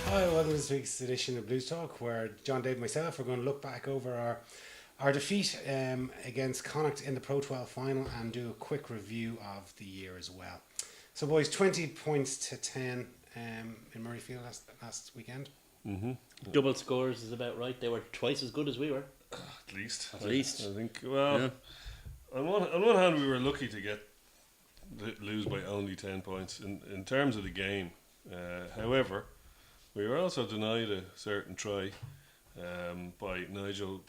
Hi, welcome to this week's edition of Blues Talk, where John, Dave, and myself are going to look back over our defeat against Connacht in the Pro 12 final and do a quick review of the year as well. So, boys, 20 points to 10 in Murrayfield last weekend. Double scores is about right. They were twice as good as we were. At least. At least. I think, well, on one hand, we were lucky to lose by only 10 points in terms of the game. However, we were also denied a certain try by Nigel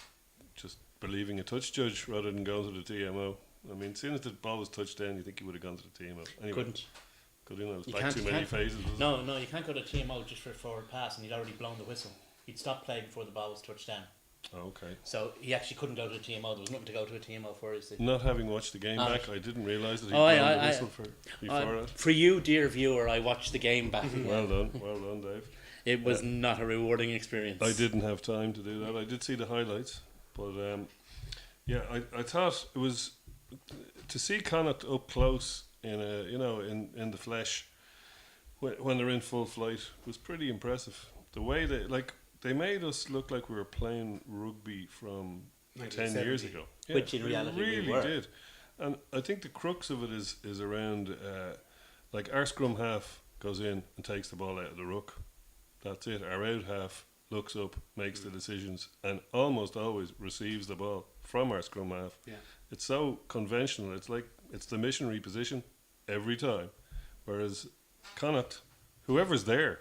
just believing a touch judge rather than going to the TMO. I mean, as soon as the ball was touched down, you think he would have gone to the TMO. Anyway, Couldn't. It was You back can't- too you many can't- phases. No, you can't go to TMO just for a forward pass, and he'd already blown the whistle. He'd stopped playing before the ball was touched down. Oh, okay. So he actually couldn't go to a TMO. There was nothing to go to a TMO for. Is it? Not having watched the game back, I didn't realise that he Oh, blown the whistle before that. For you, dear viewer, I watched the game back again. Well done, Dave. It was not a rewarding experience. I didn't have time to do that. I did see the highlights, but I thought it was to see Connacht up close in in the flesh when they're in full flight was pretty impressive. The way they made us look like we were playing rugby from 10 years ago, Which in reality we really were. did. And I think the crux of it is around like our scrum half goes in and takes the ball out of the ruck. That's it. Our out half looks up, makes the decisions, and almost always receives the ball from our scrum half. Yeah. It's so conventional. It's like it's the missionary position every time. Whereas Connacht, whoever's there,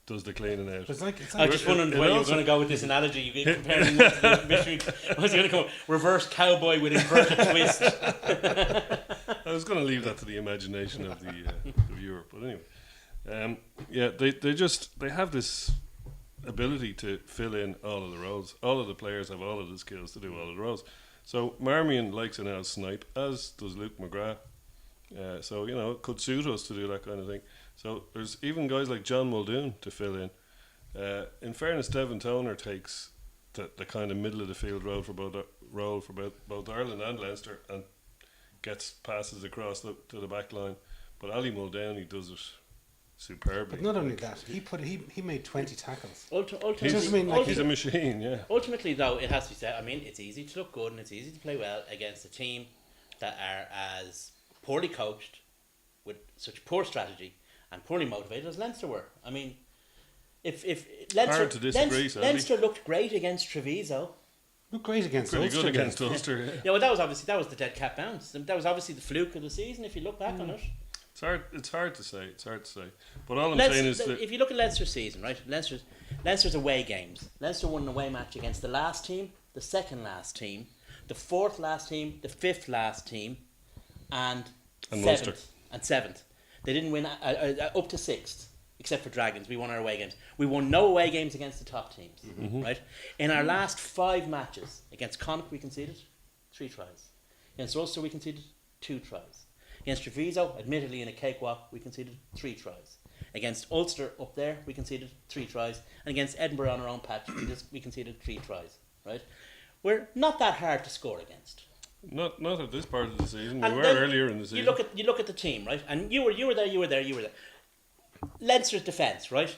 does the cleaning out. It's like I just wondered where you were going to go with this analogy. You comparing it to the missionary. I was going to go reverse cowboy with inverted twist. I was going to leave that to the imagination of the viewer, but anyway, they have this ability to fill in all of the roles. All of the players have all of the skills to do all of the roles. So Marmion likes an out snipe, as does Luke McGrath. So it could suit us to do that kind of thing. So there's even guys like John Muldoon to fill in. In fairness, Devin Toner takes the kind of middle of the field role for both Ireland and Leinster and gets passes across to the back line. But Ali Muldowney does it superbly. But not only that, he made 20 tackles. Ultimately, He's a machine, yeah. Ultimately, though, it has to be said. I mean, it's easy to look good and it's easy to play well against a team that are as poorly coached, with such poor strategy and poorly motivated as Leinster were. I mean, if Leinster, Hard to disagree, sadly. Leinster looked great against Treviso. Looked great against Pretty Ulster. good against Ulster, yeah. Yeah, well, that was the dead cat bounce. That was obviously the fluke of the season. If you look back on it, It's hard to say. But all I'm saying is that if you look at Leinster's season, right? Leinster's away games. Leinster won an away match against the last team, the second last team, the fourth last team, the fifth last team, and Munster. seventh. They didn't win up to sixth, except for Dragons. We won our away games. We won no away games against the top teams, right? In our last 5 matches against Connacht, we conceded 3 tries. Against Ulster, we conceded 2 tries. Against Treviso, admittedly in a cakewalk, we conceded 3 tries. Against Ulster up there, we conceded 3 tries. And against Edinburgh on our own patch, we conceded 3 tries. Right? We're not that hard to score against. not at this part of the season. We And were then earlier in the season. You look at the team, right? And you were there. Leinster's defence, right?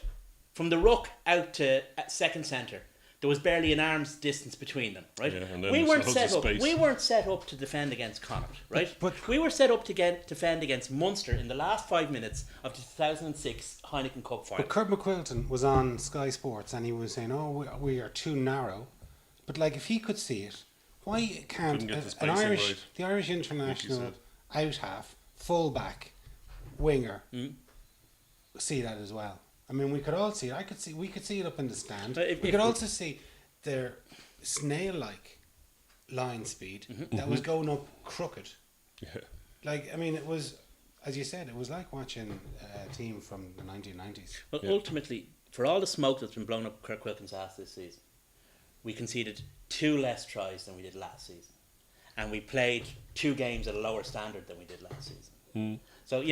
From the ruck out to second centre, there was barely an arm's distance between them, right? Yeah, and then we there's weren't loads set of up. space. We weren't set up to defend against Connacht, right? But we were set up to defend against Munster in the last 5 minutes of the 2006 Heineken Cup final. But Kurt McQuilton was on Sky Sports and he was saying, we are too narrow. But if he could see it, why can't Couldn't get the an spacing Irish, right, the Irish said. international out half, full back, winger, see that as well? I mean, we could all see it. We could see it up in the stand. We could also see their snail-like line speed that was going up crooked. Yeah. It was, as you said, it was like watching a team from the 1990s. Well, ultimately, for all the smoke that's been blown up Kirk Wilkins' ass this season, we conceded 2 less tries than we did last season. And we played 2 games at a lower standard than we did last season. So,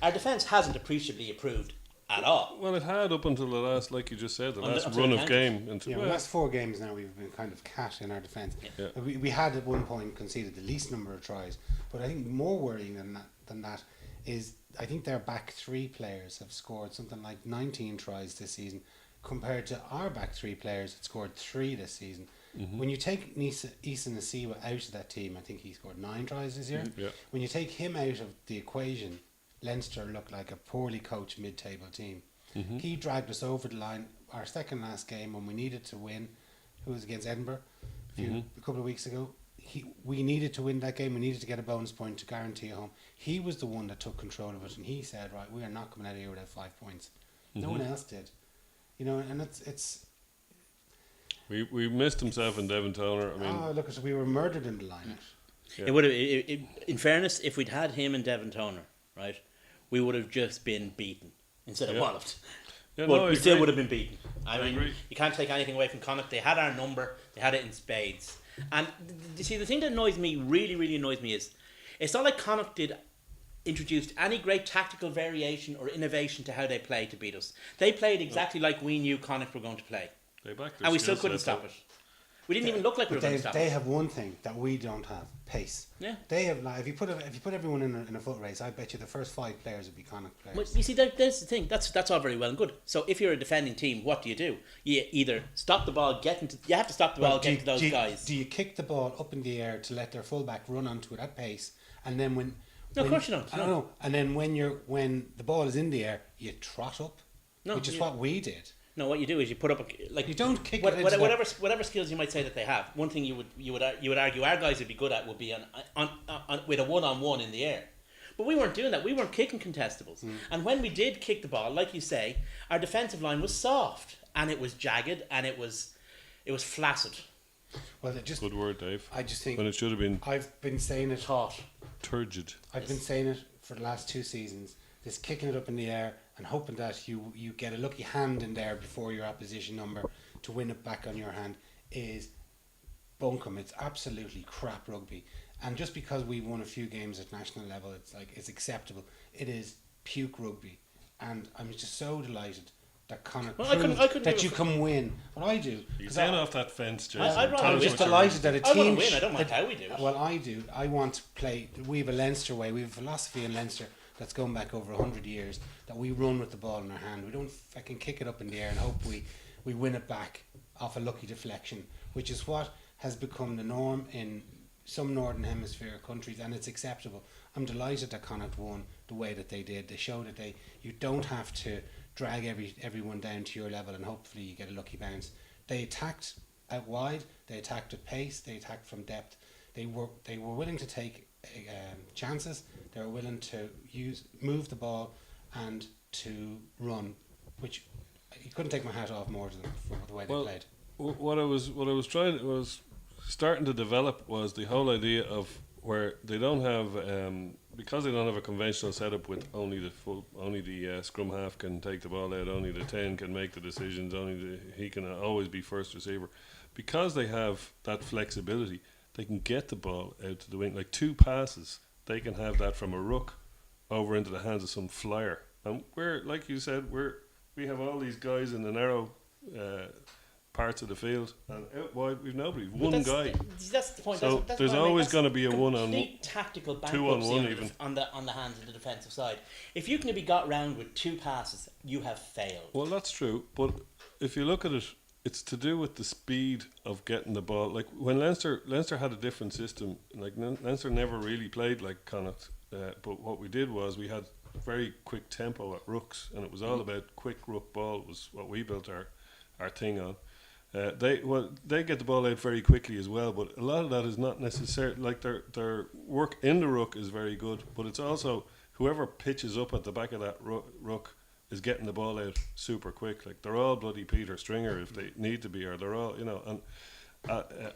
our defence hasn't appreciably improved at all. Well, it had up until the last, like you just said, the last until run the of counties. game. Yeah, the last 4 games now we've been kind of cat in our defence. Yeah. We had at one point conceded the least number of tries, but I think more worrying than that is I think their back three players have scored something like 19 tries this season, compared to our back three players that scored 3 this season. When you take Issa Nasiwa out of that team, I think he scored 9 tries this year. Yeah. When you take him out of the equation, Leinster look like a poorly coached mid-table team. He dragged us over the line. Our second last game, when we needed to win, who was against Edinburgh a couple of weeks ago, we needed to win that game. We needed to get a bonus point to guarantee a home. He was the one that took control of it, and he said, right, we are not coming out of here without 5 points. No one else did. You know, and it's We missed himself and Devon Toner. I mean, look, we were murdered in the line. Yeah. It would have. In fairness, if we'd had him and Devon Toner, right, we would have just been beaten instead of walloped. yeah, But no, I we still agree. would have been beaten. I mean, agree. you can't take anything away from Connacht. They had our number. They had it in spades. And you see, the thing that annoys me, really annoys me, is it's not like Connacht introduced any great tactical variation or innovation to how they played to beat us. They played exactly like we knew Connacht were going to play. They backed their And we still skill couldn't set, stop it. We didn't even look like we were But going to stop they it. have one thing that we don't have: pace. Yeah. They have, like, if you put everyone in a foot race, I bet you the first 5 players would be Connacht players. Well, you see, there's the thing. That's all very well and good. So if you're a defending team, what do? You either stop the ball, you have to stop the ball, get to those guys. Do you kick the ball up in the air to let their fullback run onto it at pace, and then when? No, of course you don't. I don't know. And then when the ball is in the air, you trot up, No, which is you- what we did. No, what you do is you put up like You don't kick it into the- whatever skills you might say that they have. One thing you would argue our guys would be good at would be on with a 1-on-1 in the air. But we weren't doing that. We weren't kicking contestables. And when we did kick the ball, like you say, our defensive line was soft and it was jagged and it was flaccid. Well, it just Good word, Dave. I just think When it should have been I've been saying it. Taut. turgid. I've been saying it for the last 2 seasons. This kicking it up in the air and hoping that you get a lucky hand in there before your opposition number to win it back on your hand is bunkum. It's absolutely crap rugby. And just because we won a few games at national level, it's acceptable. It is puke rugby. And I'm just so delighted that Connacht Well, I couldn't proved do that it you for- can win. But I do. You 'Cause stand off that fence, Jason. I'd rather Tell I'm us win. just what you're- delighted that a I team. want to win. I don't mind how we do it. Well, I do. I want to play. We have a Leinster way. We have a philosophy in Leinster that's going back over 100 years that we run with the ball in our hand. We don't fucking kick it up in the air and hope we win it back off a lucky deflection, which is what has become the norm in some Northern Hemisphere countries, and it's acceptable. I'm delighted that Connacht won the way that they did. They showed that you don't have to drag everyone down to your level and hopefully you get a lucky bounce. They attacked out wide. They attacked at pace. They attacked from depth. They were willing to take chances. They were willing to move the ball and to run, which you couldn't take my hat off more to them for the way they Well, played. What I was starting to develop was the whole idea of where they don't have because they don't have a conventional setup with only the scrum half can take the ball out, only the 10 can make the decisions, he can always be first receiver. Because they have that flexibility, they can get the ball out to the wing, like 2 passes. They can have that from a ruck over into the hands of some flyer, and we're, like you said, we have all these guys in the narrow parts of the field, and out wide we've nobody. One guy. That's the point. So that's there's what I mean. always That's gonna be a one-on-one- complete tactical 2-on-1 bankruptcy even. on the hands of the defensive side. If you can be got round with 2 passes, you have failed. Well, that's true, but if you look at it, it's to do with the speed of getting the ball. Like when Leinster had a different system. Like Leinster never really played like Connacht, but what we did was we had very quick tempo at rucks, and it was all about quick ruck ball. Was what we built our thing on. They get the ball out very quickly as well, but a lot of that is not necessarily like their work in the ruck is very good, but it's also whoever pitches up at the back of that ruck is getting the ball out super quick. Like they're all bloody Peter Stringer if they need to be, or they're all and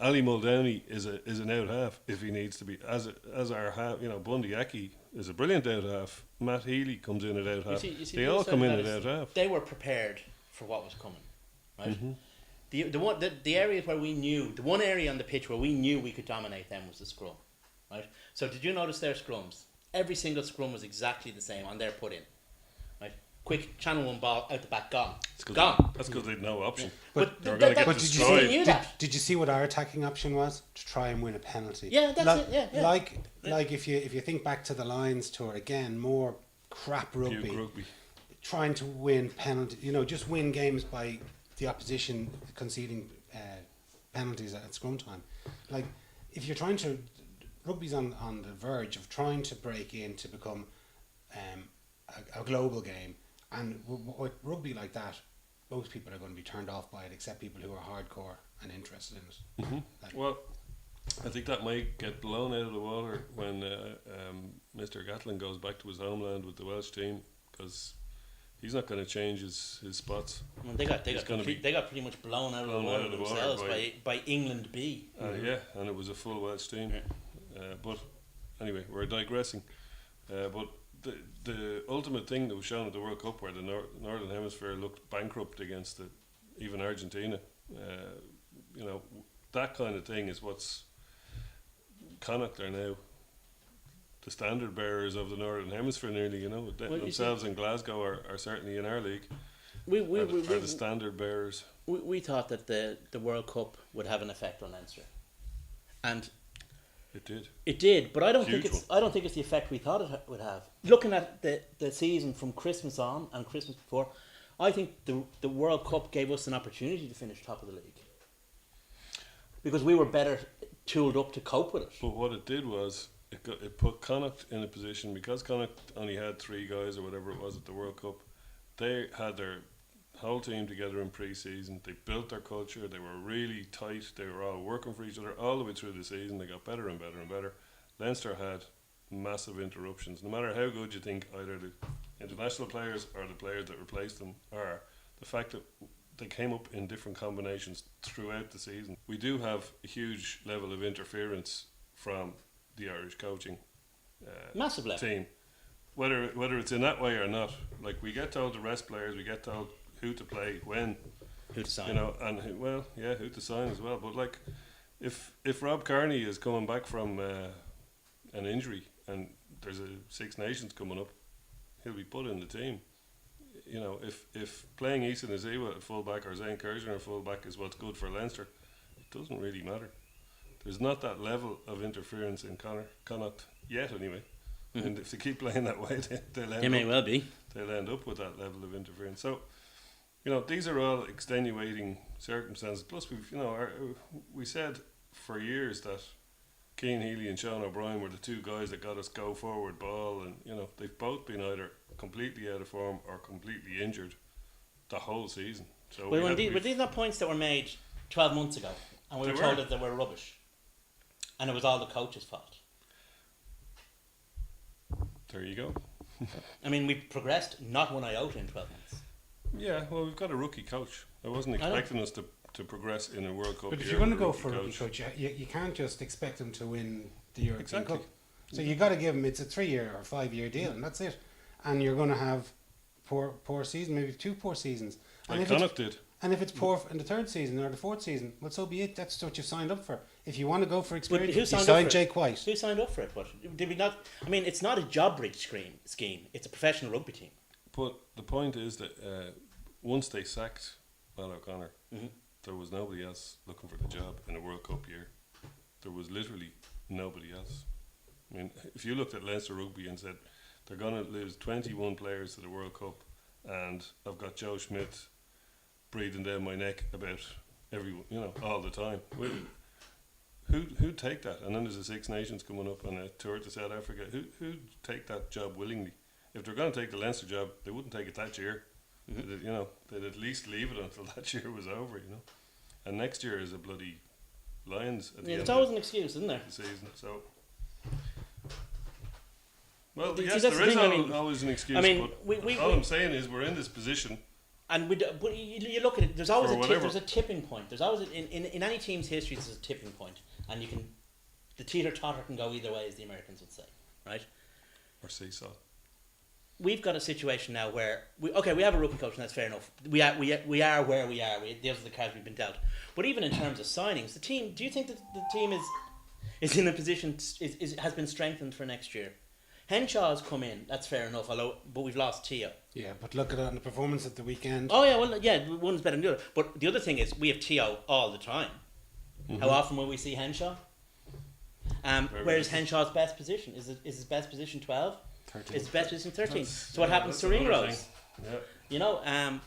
Ali Muldowney is an out half if he needs to be. As our half, Bundy Aki is a brilliant out half. Matt Healy comes in at out half. You see, They the all other come side in of at that out is half. They were prepared for what was coming, right? Mm-hmm. The areas where we knew, the one area on the pitch where we knew we could dominate them was the scrum, right? So did you notice their scrums? Every single scrum was exactly the same on their put in, right? Quick channel 1 ball out the back, gone. Gone. That's because they had no option. But They were going to get But did you destroyed. knew see? that. Did you see what our attacking option was? To try and win a penalty. Yeah, that's it, yeah. like if you think back to the Lions tour again, more crap rugby, Puke rugby. trying to win penalty, just win games by the opposition conceding penalties at scrum time. Like if you're trying to, rugby's on the verge of trying to break in to become a global game, and with rugby like that, most people are going to be turned off by it, except people who are hardcore and interested in it. Mm-hmm. Like, Well, I think that might get blown out of the water when Mr. Gatlin goes back to his homeland with the Welsh team, because he's not going to change his spots. I mean, they got He's gonna they got pretty much blown out of the water themselves by England B. Yeah, and it was a full Welsh team. But anyway, we're digressing. But the ultimate thing that was shown at the World Cup, where the Northern Hemisphere looked bankrupt against even Argentina, that kind of thing is what's Connacht are now the standard bearers of the Northern Hemisphere nearly, themselves in Glasgow are certainly in our league. We Are the standard bearers. we thought that the World Cup would have an effect on Leinster, and It did. it did. But I don't Huge think it's one. I don't think it's the effect we thought it would have. Looking at the season from Christmas on and Christmas before, I think the World Cup gave us an opportunity to finish top of the league because we were better tooled up to cope with it. But what it did was it put Connacht in a position, because Connacht only had 3 guys or whatever it was at the World Cup. They had their whole team together in pre-season. They built their culture. They were really tight. They were all working for each other all the way through the season. They got better and better and better. Leinster had massive interruptions. No matter how good you think either the international players or the players that replaced them are, the fact that they came up in different combinations throughout the season. We do have a huge level of interference from the Irish coaching Massive level. team. Whether it's in that way or not, like we get told to rest players, we get told who to play when, Who to sign? and who to sign as well. But like, if Rob Kearney is coming back from an injury and there's a Six Nations coming up, he'll be put in the team. If playing Ethan Aziwa at fullback or Zane Kirshner at fullback is what's good for Leinster, it doesn't really matter. There's not that level of interference in Connacht yet, anyway. And if they keep playing that way, they'll It may well be. end up with that level of interference. So, these are all extenuating circumstances. Plus, we said for years that Cian Healy and Sean O'Brien were the 2 guys that got us go forward ball, and they've both been either completely out of form or completely injured the whole season. So Well, were these not points that were made 12 months ago, and we They were told were. that they were rubbish, and it was all the coach's fault? there you go. I mean, we progressed not one iota in 12 months. Yeah, well, we've got a rookie coach. I wasn't I know. expecting us to progress in a World Cup. but if year you're going to with a go for a rookie coach, you can't just expect him to win the European Exactly. Cup. So you got to give him, it's a 3-year or 5-year deal, and that's it. And you're going to have poor season, maybe 2 poor seasons. And like if it's Connacht did. And if it's poor in the 3rd season or the 4th season, well, so be it. That's what you signed up for. If you want to go for experience, who you signed up signed for it? Jake White. Who signed up for it? What did we not? I mean, it's not a job breach scheme. It's a professional rugby team. But the point is that once they sacked Mal O'Connor, Mhm. there was nobody else looking for the job in a World Cup year. There was literally nobody else. I mean, if you looked at Leinster Rugby and said they're going to lose 21 players to the World Cup, and I've got Joe Schmidt breathing down my neck about all the time. Who'd take that? And then there's the Six Nations coming up on a tour to South Africa. Who'd take that job willingly? If they're going to take the Leinster job, they wouldn't take it that year. They'd at least leave it until that year was over, And next year is a bloody Lions at the Yeah, end there's of always an excuse, isn't there? the season. So, well, See, yes, that's there the is thing, I mean- always an excuse. I mean, but all I'm saying is we're in this position. And but you look at it. There's always For whatever. there's a tipping point. There's always in any team's history there's a tipping point, and the teeter totter can go either way, as the Americans would say, right? Or seesaw. We've got a situation now where we have a rookie coach, and that's fair enough. We are where we are. Those are the cards we've been dealt. But even in terms of signings, the team. Do you think that the team is in a position has been strengthened for next year? Henshaw's come in. That's fair enough. But we've lost Tio. Yeah, but look at it on the performance at the weekend. Oh yeah, well yeah, one's better than the other. But the other thing is we have Tio all the time. How often will we see Henshaw? Where's Henshaw's best position? Is his best position 12? 13. Is his best position 13? That's- So what yeah, happens that's to another Ringrose? thing. Yeah. You know,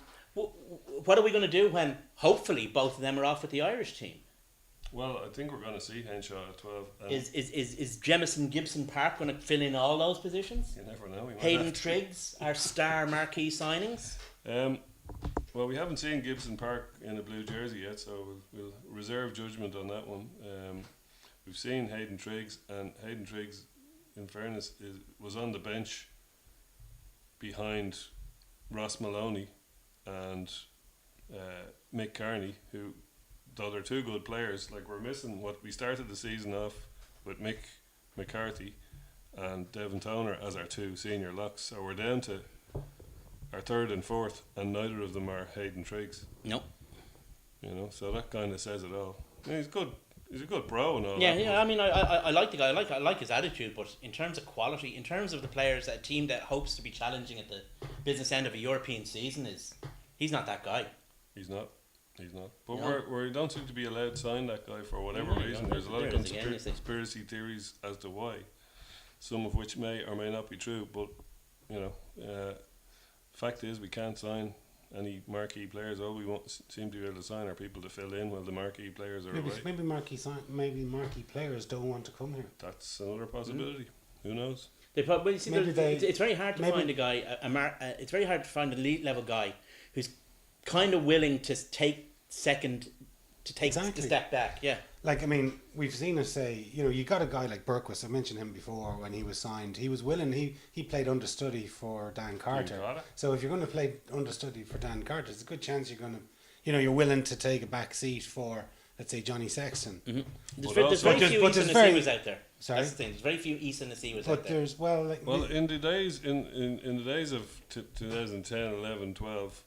what are we going to do when hopefully both of them are off with the Irish team? Well, I think we're going to see Henshaw at 12. Is Jemison Gibson Park going to fill in all those positions? You never know. We might Hayden have to. Triggs, our star marquee signings. Well, we haven't seen Gibson Park in a blue jersey yet, so we'll reserve judgment on that one. We've seen Hayden Triggs, and Hayden Triggs, in fairness, was on the bench behind Ross Maloney and Mick Carney, who, though they're two good players, like we're missing what we started the season off with Mick McCarthy and Devin Toner as our two senior locks. So we're down to our third and fourth, and neither of them are Hayden Triggs. No. You know, so that kind of says it all. I mean, he's good. He's a good bro and all Yeah, that. yeah. I mean, I like the guy. I like his attitude. But in terms of quality, in terms of the players, a team that hopes to be challenging at the business end of a European season he's not that guy. He's not. But No. we don't seem to be allowed to sign that guy for whatever No, reason. no, There's a lot of there it is again, you see. conspiracy theories as to why, some of which may or may not be true. But you know, fact is we can't sign any marquee players. All we seem to be able to sign are people to fill in while the marquee players are away. Maybe marquee players don't want to come here. That's another possibility. Who knows? They probably see. Maybe It's very hard to maybe- find a guy. It's very hard to find an elite level guy who's kind of willing to take the Exactly. step back. Yeah. Like, I mean, we've seen us say, you know, you got a guy like Berquist. I mentioned him before when he was signed. He was willing. He played understudy for Dan Carter. Carter. So if you're going to play understudy for Dan Carter, there's a good chance you're going to, you know, you're willing to take a back seat for, let's say, Johnny Sexton. There's But very also- few but East there's very- Nasiwas out there. Sorry? That's the thing. There's very few East Nasiwas out But there. there's, well, like, Well, in the days in the days of 2010, 11, 12,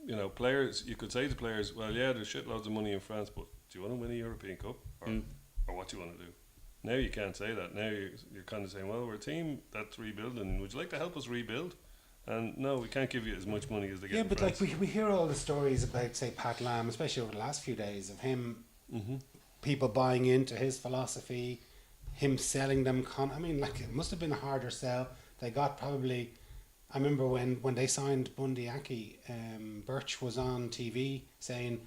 you know, players, you could say to players, well, yeah, there's shitloads of money in France, but do you want to win a European Cup, or what do you want to do? Now you can't say that. Now you're kind of saying, well, we're a team that's rebuilding. Would you like to help us rebuild? And no, we can't give you as much money as they get. yeah, in but France. like we hear all the stories about, say, Pat Lam, especially over the last few days, of him, people buying into his philosophy, him selling them. I mean, like, it must have been a harder sell. They got probably. I remember when they signed Bundy Aki, Birch was on TV saying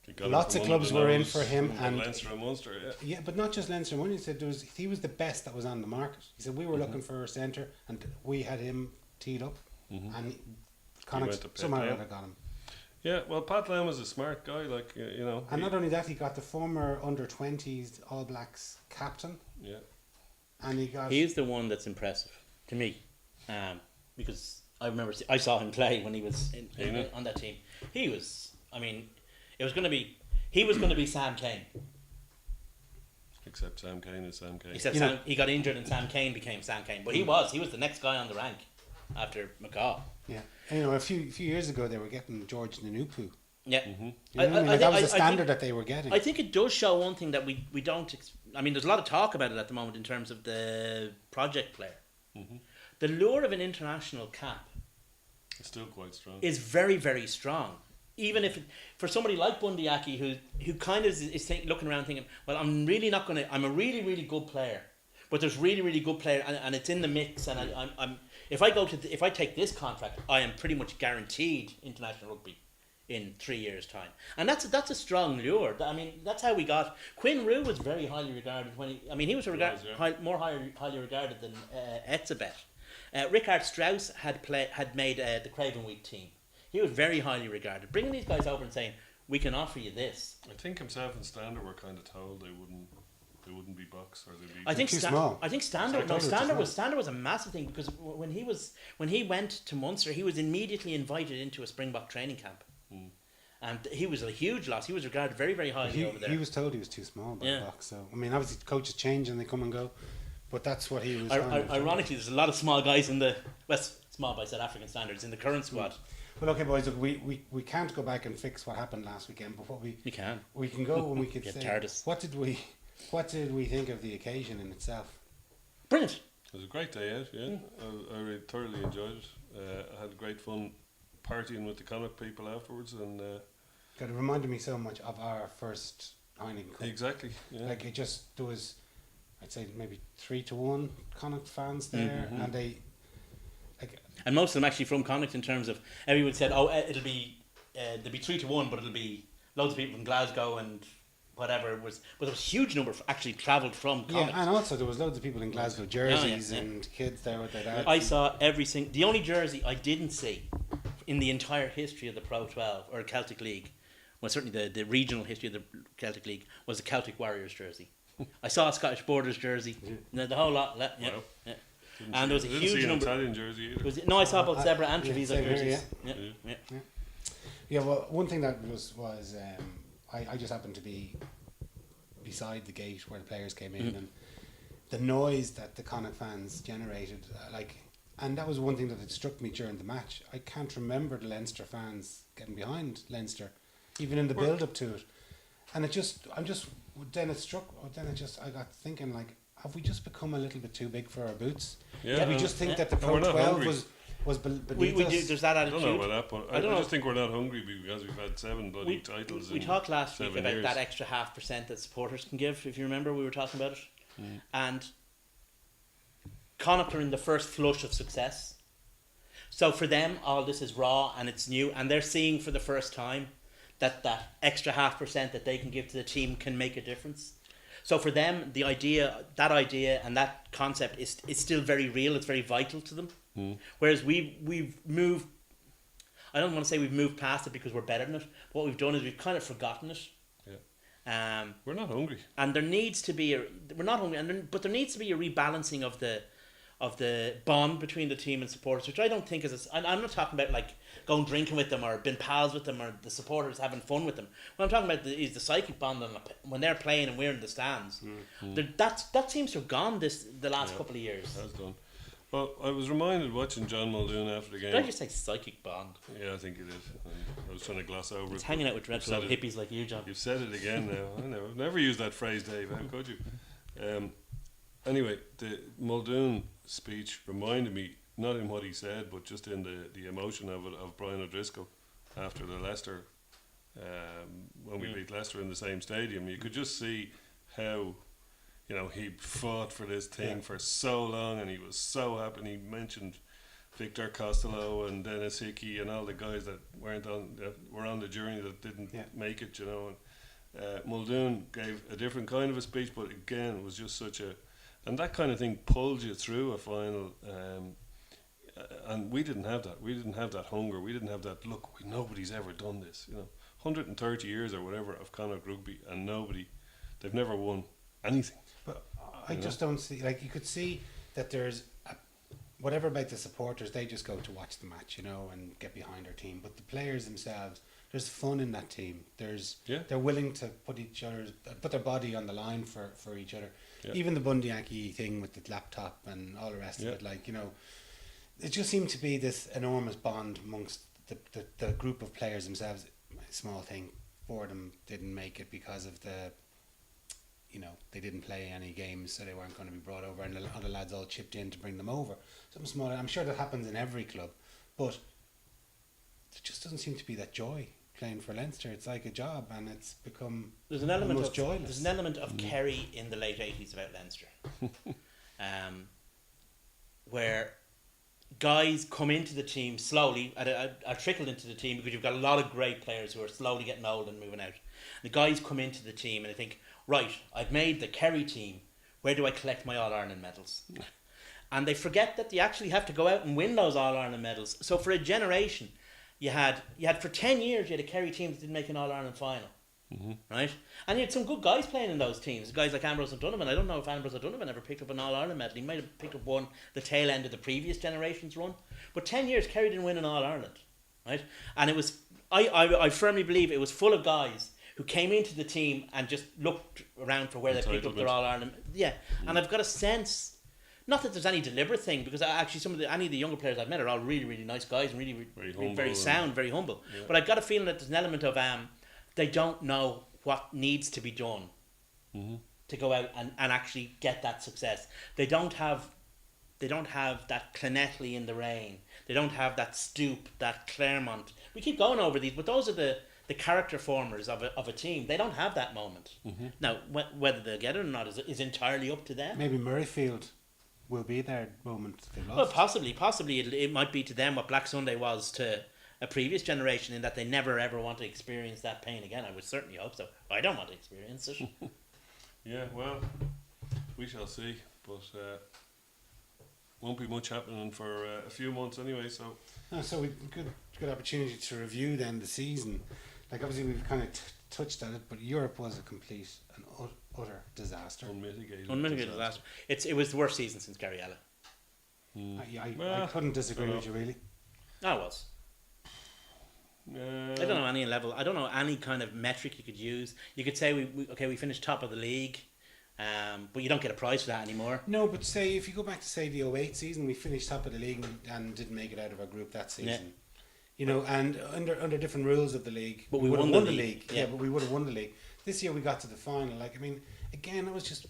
You got him lots from of under clubs the were in nose for him, from and Leinster and Munster, yeah. yeah, but not just Leinster and Munster. He said he was the best that was on the market. He said we were looking for a centre, and we had him teed up, and went Connacht to Pat somehow or Lam. other got him. Yeah, well, Pat Lam was a smart guy, like, you know. And not only that, he got the former under-20s All Blacks captain, Yeah. and he got. He's the one that's impressive to me, because I remember I saw him play when he was on that team. He was, I mean, he was going to be Sam Kane. Except Sam Kane is Sam Kane. Except You know- he got injured and Sam Kane became Sam Kane. But he was the next guy on the rank after McCaw. Yeah, and, you know, a few years ago they were getting George Nanupu. Yeah. You know what I mean? Like, that was the standard that they were getting. I think it does show one thing that we don't. I mean, there's a lot of talk about it at the moment in terms of the project player. The lure of an international cap It's still quite strong. is very, very strong. Even if for somebody like Bundy Aki, who kind of is looking around thinking, well, I'm really not going to. I'm a really, really good player, but there's really, really good player, and it's in the mix. And I'm if I take this contract, I am pretty much guaranteed international rugby in 3 years' time, and that's a strong lure. I mean, that's how we got Quinn Rue was very highly regarded when he was more highly regarded than Etzebeth. Richard Strauss had made the Craven Week team. He was very highly regarded. Bringing these guys over and saying, we can offer you this. I think himself and Stander were kind of told they wouldn't be Bucks, or they'd be. I think too small. I think Stander. Exactly. Stander was a massive thing because when he went to Munster, he was immediately invited into a Springbok training camp, and he was a huge loss. He was regarded very, very highly over there. He was told he was too small by Yeah. the box. So I mean, obviously coaches change and they come and go, but that's what he was. Ironically, there's a lot of small guys in the small by South African standards in the current squad. Well, okay, boys. Look, we can't go back and fix what happened last weekend, but what You can. we can go and we could Get say TARDIS. what did we think of the occasion in itself? Brilliant. It was a great day out, yeah. I really thoroughly enjoyed it. I had great fun partying with the Connacht people afterwards, and God, it reminded me so much of our first Heineken Cup. exactly, yeah. Like there was I'd say maybe 3-1 Connacht fans there, and they like. And most of them actually from Connacht in terms of everyone said, oh, it'll be there'll be 3-1, but it'll be loads of people from Glasgow and whatever it was. But there was a huge number actually travelled from Connacht. Yeah, and also there was loads of people in Glasgow jerseys and kids there with their dads. I saw every single. The only jersey I didn't see in the entire history of the Pro 12 or Celtic League, well, certainly the regional history of the Celtic League, was the Celtic Warriors jersey. I saw a Scottish Borders jersey, the whole lot. Yeah, Wow. yeah. And there was a didn't huge see an number. Italian jersey either. No, I saw both Zebra and yeah, Treviso same here, jerseys. yeah. Yeah. Yeah, well, one thing that was I just happened to be beside the gate where the players came in, and the noise that the Connacht fans generated, and that was one thing that had struck me during the match. I can't remember the Leinster fans getting behind Leinster, even in the build up to it, and I got thinking, like, have we just become a little bit too big for our boots? Yeah. Did we just think that the No, Pro we're not 12 hungry. was beneath We us? do. There's that I attitude. don't know about that, but I don't I know. just think we're not hungry because we've had 7 bloody titles. We in talked last week 7 about years. that extra 0.5% that supporters can give. If you remember, we were talking about it. And Connacht are in the first flush of success. So for them, all this is raw and it's new, and they're seeing for the first time that extra 0.5% that they can give to the team can make a difference. So for them, that idea and that concept is still very real. It's very vital to them. Whereas we've moved. I don't want to say we've moved past it because we're better than it. But what we've done is we've kind of forgotten it. Yeah. We're not hungry. And there needs to be we're not hungry, but there needs to be a rebalancing of the bond between the team and supporters, which I don't think is. I'm not talking about like going drinking with them or being pals with them or the supporters having fun with them. What I'm talking about is the psychic bond when they're playing and we're in the stands. That seems to have gone the last couple of years. It has done. Well, I was reminded watching John Muldoon after the game. Did I just say psychic bond? Yeah, I think it is. And I was trying to gloss over It's it. hanging but out with you've dreadful said old it- hippies like you, John. You've said it again now. I know. I've never used that phrase, Dave. How could you? Anyway, the Muldoon speech reminded me, not in what he said, but just in the emotion of it, of Brian O'Driscoll after the Leicester, when we beat Leicester in the same stadium. You could just see how, he fought for this thing for so long, and he was so happy. And he mentioned Victor Costello and Dennis Hickey and all the guys that were on the journey that didn't make it, And Muldoon gave a different kind of a speech, but again, it was just such a, and that kind of thing pulled you through a final. And we didn't have that. We didn't have that hunger. We didn't have that. Look, nobody's ever done this. 130 years or whatever of Connacht rugby, and they've never won anything. But I just don't see, you could see that there's whatever about the supporters, they just go to watch the match, and get behind our team. But the players themselves, there's fun in that team. They're willing to put their body on the line for each other. Yeah. Even the Bundyaki thing with the laptop and all the rest of it, it just seemed to be this enormous bond amongst the group of players themselves. A small thing, Fordham didn't make it because of they didn't play any games, so they weren't going to be brought over, and the other lads all chipped in to bring them over. Something small. I'm sure that happens in every club, but there just doesn't seem to be that joy playing for Leinster. It's like a job, and it's become almost joyless. There's an element of Kerry in the late 80s about Leinster, where guys come into the team slowly, are trickled into the team because you've got a lot of great players who are slowly getting old and moving out. The guys come into the team and they think, right, I've made the Kerry team, where do I collect my All-Ireland medals? And they forget that you actually have to go out and win those All-Ireland medals. So for a generation, you had for 10 years, you had a Kerry team that didn't make an All-Ireland final. Right? And you had some good guys playing in those teams. Guys like Ambrose O'Donovan. I don't know if Ambrose O'Donovan ever picked up an All-Ireland medal. He might have picked up one the tail end of the previous generation's run. But 10 years, Kerry didn't win an All-Ireland. Right? And it was, I firmly believe it was full of guys who came into the team and just looked around for where they picked up their All-Ireland. Yeah. And I've got a sense, not that there's any deliberate thing, because actually any of the younger players I've met are all really, really nice guys and really very sound, very humble. Yeah. But I've got a feeling that there's an element of they don't know what needs to be done to go out and actually get that success. They don't have that Clonettley in the rain. They don't have that Stoop, that Claremont. We keep going over these, but those are the the character formers of a team. They don't have that moment. Now, whether they'll get it or not is entirely up to them. Maybe Murrayfield will be their moment they lost. Well, possibly it might be to them what Black Sunday was to a previous generation, in that they never ever want to experience that pain again. I would certainly hope so. I don't want to experience it. Yeah, well, we shall see. But won't be much happening for a few months anyway. So So we good opportunity to review then the season. Like obviously we've kind of touched on it, but Europe was a complete and utter disaster. unmitigated disaster. It was the worst season since Gariella. I couldn't disagree with you really. No, it was. I don't know any level. I don't know any kind of metric you could use. You could say we finished top of the league, but you don't get a prize for that anymore. No, but say if you go back to say the 08 season, we finished top of the league and didn't make it out of our group that season. Yeah. You know, and under different rules of the league, But we would have won won the the league. league. Yeah. Yeah, but we would have won the league. This year we got to the final. Like I mean, again, I was just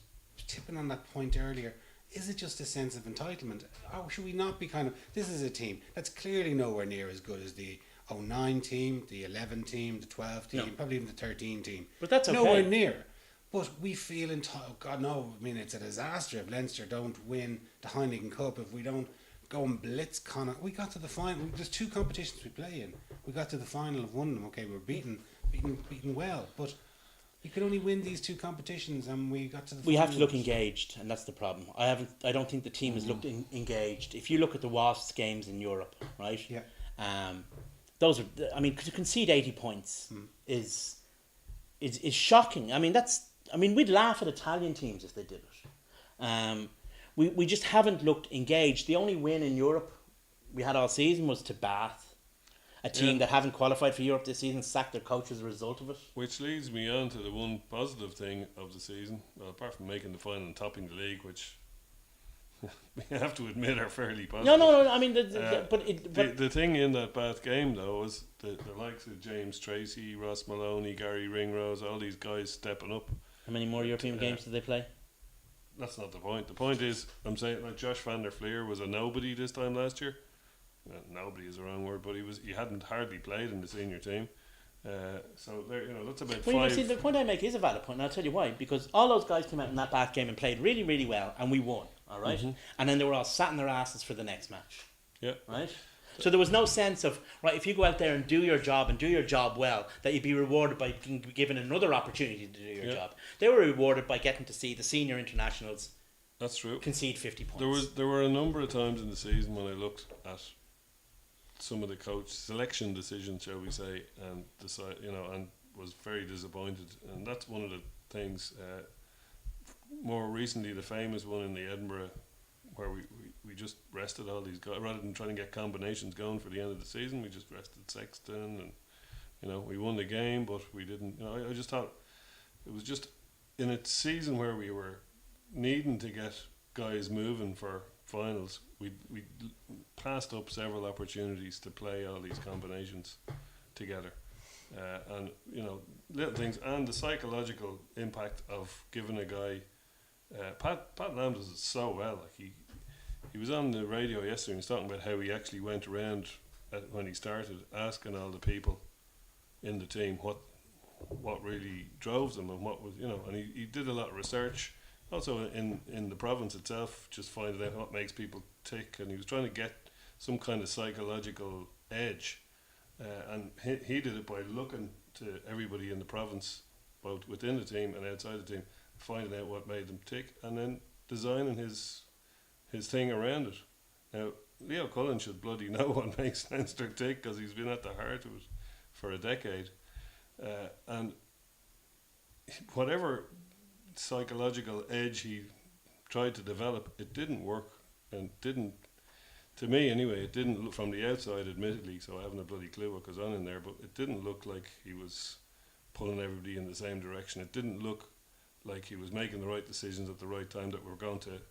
tipping on that point earlier. Is it just a sense of entitlement? Or should we not be kind of? This is a team that's clearly nowhere near as good as the 09 team, the 11 team, the 12 team, No. probably even the 13 team. But that's okay. Nowhere near. But we feel entitled. God no! I mean, it's a disaster if Leinster don't win the Heineken Cup. If we don't go and blitz Connacht, we got to the final. There's 2 competitions we play in. We got to the final of one of them. Okay, we were beaten well, but you could only win these 2 competitions, and we got to the. We have to final. look engaged, and that's the problem. I don't think the team has looked engaged. If you look at the Wasps games in Europe, right? Yeah. Those are. I mean, to concede 80 points is shocking. I mean, we'd laugh at Italian teams if they did it. We just haven't looked engaged. The only win in Europe we had all season was to Bath, a team that haven't qualified for Europe this season, sacked their coach as a result of it. Which leads me on to the one positive thing of the season, well, apart from making the final and topping the league, which we have to admit are fairly positive. No. I mean, The thing in that Bath game, though, was the likes of James Tracy, Ross Maloney, Gary Ringrose, all these guys stepping up. how many more European games did they play? That's not the point. The point is, I'm saying, like, Josh van der Fleer was a nobody this time last year. Nobody is the wrong word, but he hadn't hardly played in the senior team. So there, that's about Well, 5. see, the point I make is a valid point, and I'll tell you why. Because all those guys came out in that Bath game and played really, really well, and we won. All right? And then they were all sat in their asses for the next match. Yeah. Right. So there was no sense of, right, if you go out there and do your job and do your job well, that you'd be rewarded by being given another opportunity to do your job. They were rewarded by getting to see the senior internationals. That's true. Concede 50 points. There were a number of times in the season when I looked at some of the coach selection decisions, shall we say, and and was very disappointed. And that's one of the things. More recently, the famous one in the Edinburgh, where we just rested all these guys rather than trying to get combinations going for the end of the season. We just rested Sexton, and we won the game, but we didn't. I just thought it was just in a season where we were needing to get guys moving for finals. We passed up several opportunities to play all these combinations together, and little things, and the psychological impact of giving a guy. Pat Lam does it so well. Like he was on the radio yesterday and he was talking about how he actually went around when he started asking all the people in the team what really drove them and what was and he did a lot of research also in the province itself, just finding out what makes people tick, and he was trying to get some kind of psychological edge, and he did it by looking to everybody in the province, both within the team and outside the team, finding out what made them tick, and then designing his thing around it. Now, Leo Cullen should bloody know what makes Leinster tick, because he's been at the heart of it for a decade, and whatever psychological edge he tried to develop, it didn't work, and didn't, to me anyway, it didn't look from the outside, admittedly, so I haven't a bloody clue what goes on in there, but it didn't look like he was pulling everybody in the same direction. It didn't look like he was making the right decisions at the right time, that we're going to,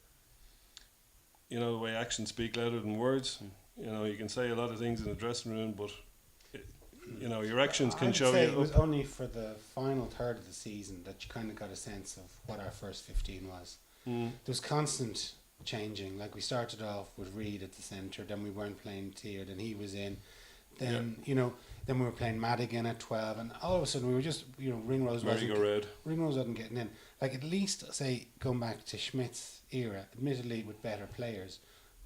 the way actions speak louder than words. You can say a lot of things in the dressing room, but your actions can show you. It was only for the final third of the season that you kind of got a sense of what our first 15 was. There was constant changing. Like we started off with Reid at the centre, then we weren't playing Tier, then he was in. Then Then we were playing Madigan at 12, and all of a sudden we were just, Ringrose wasn't getting in. Like, at least, say, going back to Schmidt's era, admittedly with better players,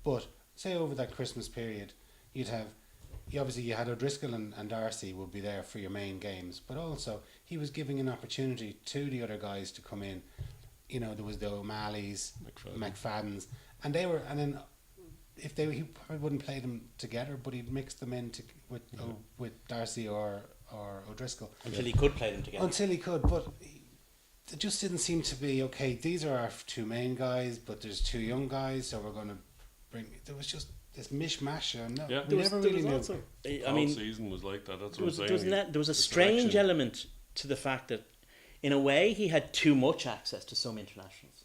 but say over that Christmas period, you had O'Driscoll and Darcy would be there for your main games, but also he was giving an opportunity to the other guys to come in. There was the O'Malley's, McFaddens, and then he probably wouldn't play them together, but he'd mix them in with Darcy or O'Driscoll until he could play them together. But it just didn't seem to be okay. These are our two main guys, but there's two young guys, so we're going to bring. There was just this mishmash. We never really knew. Also, season was like that. That's what I'm saying. There was a strange element to the fact that, in a way, he had too much access to some internationals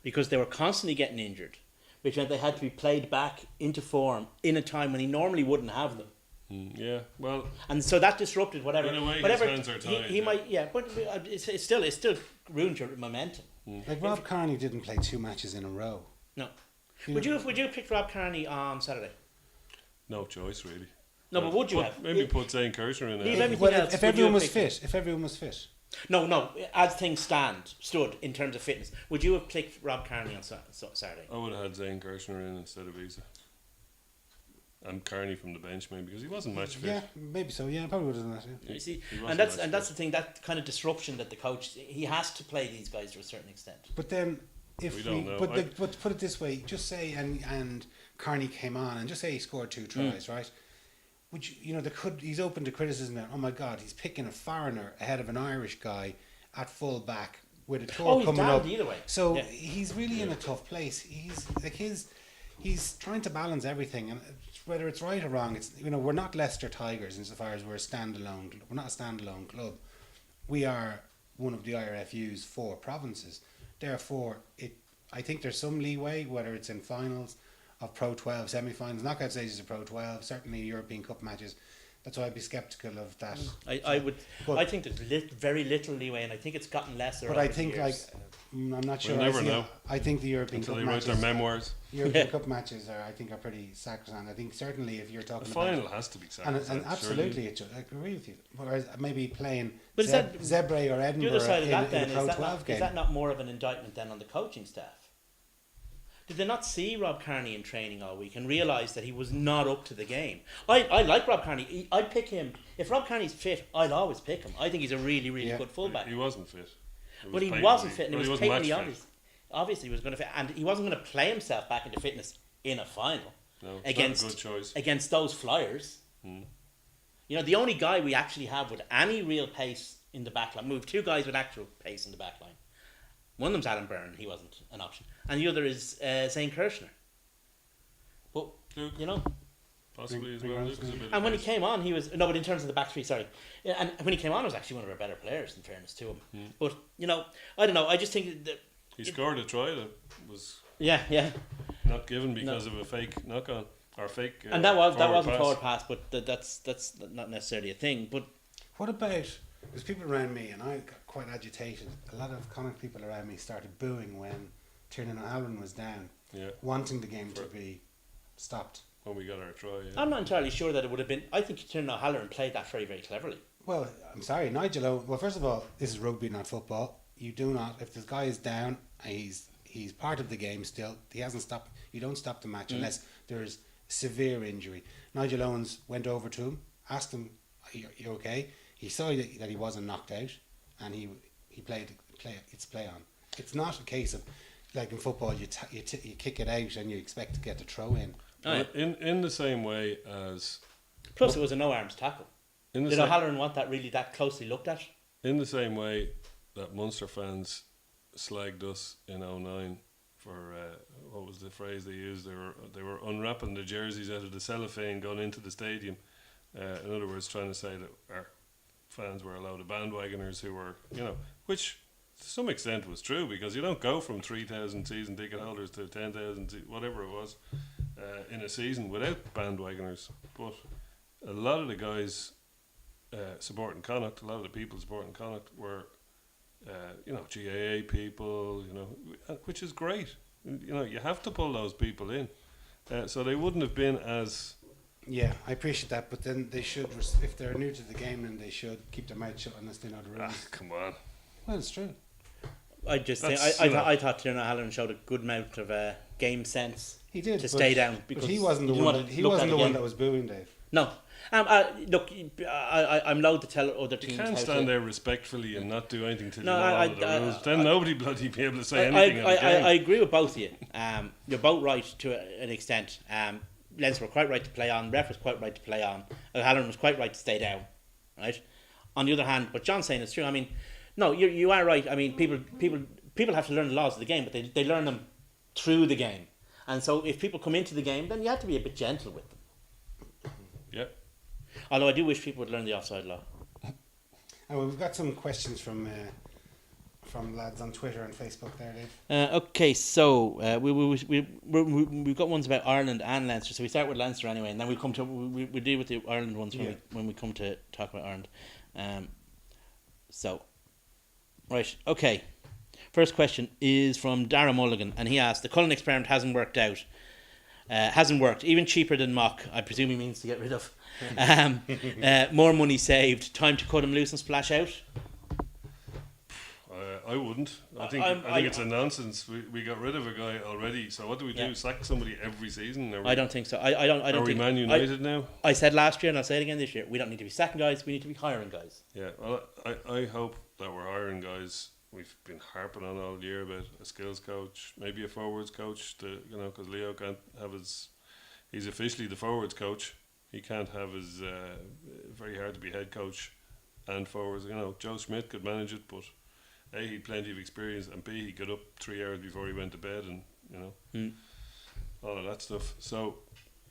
because they were constantly getting injured, which meant they had to be played back into form in a time when he normally wouldn't have them. Yeah, well, and so that disrupted whatever. In a way, whatever his hands are tied. He might, but it still ruined your momentum. Like Rob Kearney didn't play 2 matches in a row. No. Would you have picked Rob Kearney on Saturday? No choice, really. No, but would you have? Maybe put Zane Kirshner in there. Leave everything else. If everyone was fit. No. As things stood in terms of fitness, would you have picked Rob Kearney on Saturday? I would have had Zane Kirshner in instead of Isa. And Kearney from the bench, maybe, because he wasn't match fit. Yeah, maybe so. Yeah, I probably would have done that. Yeah. You see, and that's the thing. That kind of disruption that the coach, he has to play these guys to a certain extent. But then, but put it this way, just say and Kearney came on, and just say he scored 2 tries, right? Which he's open to criticism there. Oh my God, he's picking a foreigner ahead of an Irish guy at full back with a tour coming up. Either way. So he's really in a tough place. He's trying to balance everything, and whether it's right or wrong, it's we're not Leicester Tigers insofar as we're a standalone. We're not a standalone club. We are one of the IRFU's 4 provinces. Therefore, I think there's some leeway, whether it's in finals of Pro 12, semi-finals, knockout stages of Pro 12, certainly European Cup matches. That's why I'd be sceptical of that. I think there's very little leeway, and I think it's gotten lesser. But I think I'm not sure. We'll never know. I think the European Cup matches. Until they write their memoirs. European Cup matches are pretty sacrosanct. I think certainly if you're talking the final has to be sacrosanct. And absolutely, I agree with you. Whereas maybe playing Zebre or Edinburgh the other side of that, in a Pro 12 game. Is that not more of an indictment then on the coaching staff? Did they not see Rob Kearney in training all week and realise that he was not up to the game? I like Rob Kearney. I'd pick him. If Rob Kearney's fit, I'd always pick him. I think he's a really, really good fullback. He wasn't fit. But he wasn't fit, and it was patently obvious. Obviously, he was going to fit, and he wasn't going to play himself back into fitness in a final against those Flyers. The only guy we actually have with any real pace in the back line. We have 2 guys with actual pace in the back line. One of them's Adam Byrne. He wasn't an option, and the other is Zane Kirshner. But possibly as well. And when he came on, he was but in terms of the back 3, sorry. And when he came on, he was actually one of our better players, in fairness to him. But I don't know. I just think that he scored a try that was not given because of a fake knock on or fake. And that wasn't forward pass, but that's not necessarily a thing. But what about? There's people around me, and I got quite agitated. A lot of Connacht people around me started booing when Tiernan O'Halloran was down, wanting the game to be stopped. When we got our try, I'm not entirely sure that it would have been. I think Tiernan O'Halloran played that very, very cleverly. Well, I'm sorry, Nigel Owen. Well, first of all, this is rugby, not football. You do not. If this guy is down, he's part of the game still. He hasn't stopped. You don't stop the match unless there's severe injury. Nigel Owens went over to him, asked him, "Are you okay?" He saw that he wasn't knocked out, and he played play on. It's not a case of like in football you kick it out and you expect to get the throw in. In the same way as. Plus, it was a no arms tackle. Did O'Halloran want that closely looked at? In the same way that Munster fans slagged us in 2009 for what was the phrase they used? They were unwrapping the jerseys out of the cellophane going into the stadium. In other words, trying to say that our fans were a load of bandwagoners who were, which to some extent was true because you don't go from 3,000 season ticket holders to 10,000, whatever it was, in a season without bandwagoners. But a lot of the guys supporting Connacht, a lot of the people supporting Connacht were, GAA people, which is great. You have to pull those people in. So they wouldn't have been as Yeah, I appreciate that, but then they should, if they're new to the game, then they should keep their mouth shut unless they know the rules. Come on. Well, it's true. I just think That's, I thought Tiernan O'Halloran showed a good amount of game sense He did to but- stay down But because he wasn't the he didn't one. want That, to he look wasn't at the it one again. that was booing, Dave. No. Look, I'm loath to tell other You teams can't how stand to. there respectfully and not do anything till No, you know all of the rules. Then nobody bloody be able to say anything on the game. I agree with both of you. You're both right to an extent. Leinster were quite right to play on. Ref was quite right to play on. O'Halloran was quite right to stay down. Right. On the other hand, what John's saying is true. I mean, no, you are right. I mean, people have to learn the laws of the game, but they learn them through the game. And so, if people come into the game, then you have to be a bit gentle with them. Yeah. Although I do wish people would learn the offside law. And we've got some questions from lads on Twitter and Facebook there, Dave. Okay, so we've got ones about Ireland and Leinster. So we start with Leinster anyway, and then we come to we deal with the Ireland ones when we come to talk about Ireland. So, right, okay. First question is from Dara Mulligan, and he asked: the Cullen experiment hasn't worked out. Hasn't worked. Even cheaper than Mock. I presume he means to get rid of. More money saved. Time to cut him loose and splash out. I wouldn't. I think it's a nonsense. We got rid of a guy already. So what do we do? Yeah. Sack somebody every season? I don't think so. I don't Are we think Man United now? I said last year, and I'll say it again this year. We don't need to be sacking guys. We need to be hiring guys. Yeah. Well, I hope that we're hiring guys. We've been harping on all year about a skills coach, maybe a forwards coach. Because Leo can't have his. He's officially the forwards coach. He can't have his. Very hard to be head coach, and forwards. Joe Schmidt could manage it, but A, he'd plenty of experience, and B, he got up 3 hours before he went to bed, and all of that stuff. So,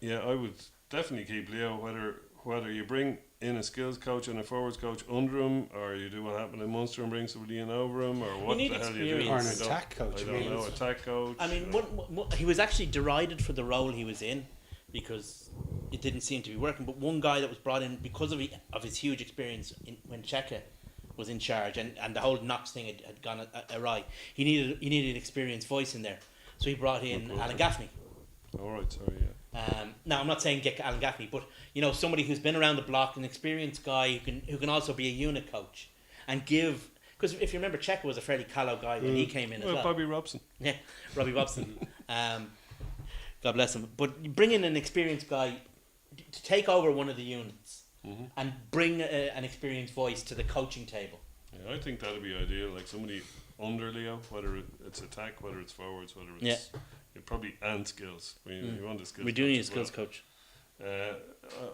yeah, I would definitely keep Leo. Whether you bring in a skills coach and a forwards coach under him, or you do what happened in Munster and bring somebody in over him, or what the need hell you do. experience. Or an attack coach. I don't know, attack coach. I mean, he was actually derided for the role he was in because it didn't seem to be working. But one guy that was brought in because of his huge experience when Cheika was in charge and the whole Knox thing had gone awry, he needed an experienced voice in there. So he brought in Alan Gaffney. All right, sorry, yeah. Now I'm not saying get Alan Gaffney, but somebody who's been around the block, an experienced guy who can also be a unit coach and give. Because if you remember, Cheika was a fairly callow guy when he came in as well. Bobby Robson. Yeah, Robbie Robson. God bless him. But you bring in an experienced guy to take over one of the units and bring an experienced voice to the coaching table. Yeah, I think that'd be ideal. Like somebody under Leo, whether it's attack, whether it's forwards, whether it's probably and skills. We want a skills. We do coach need a as skills well. coach.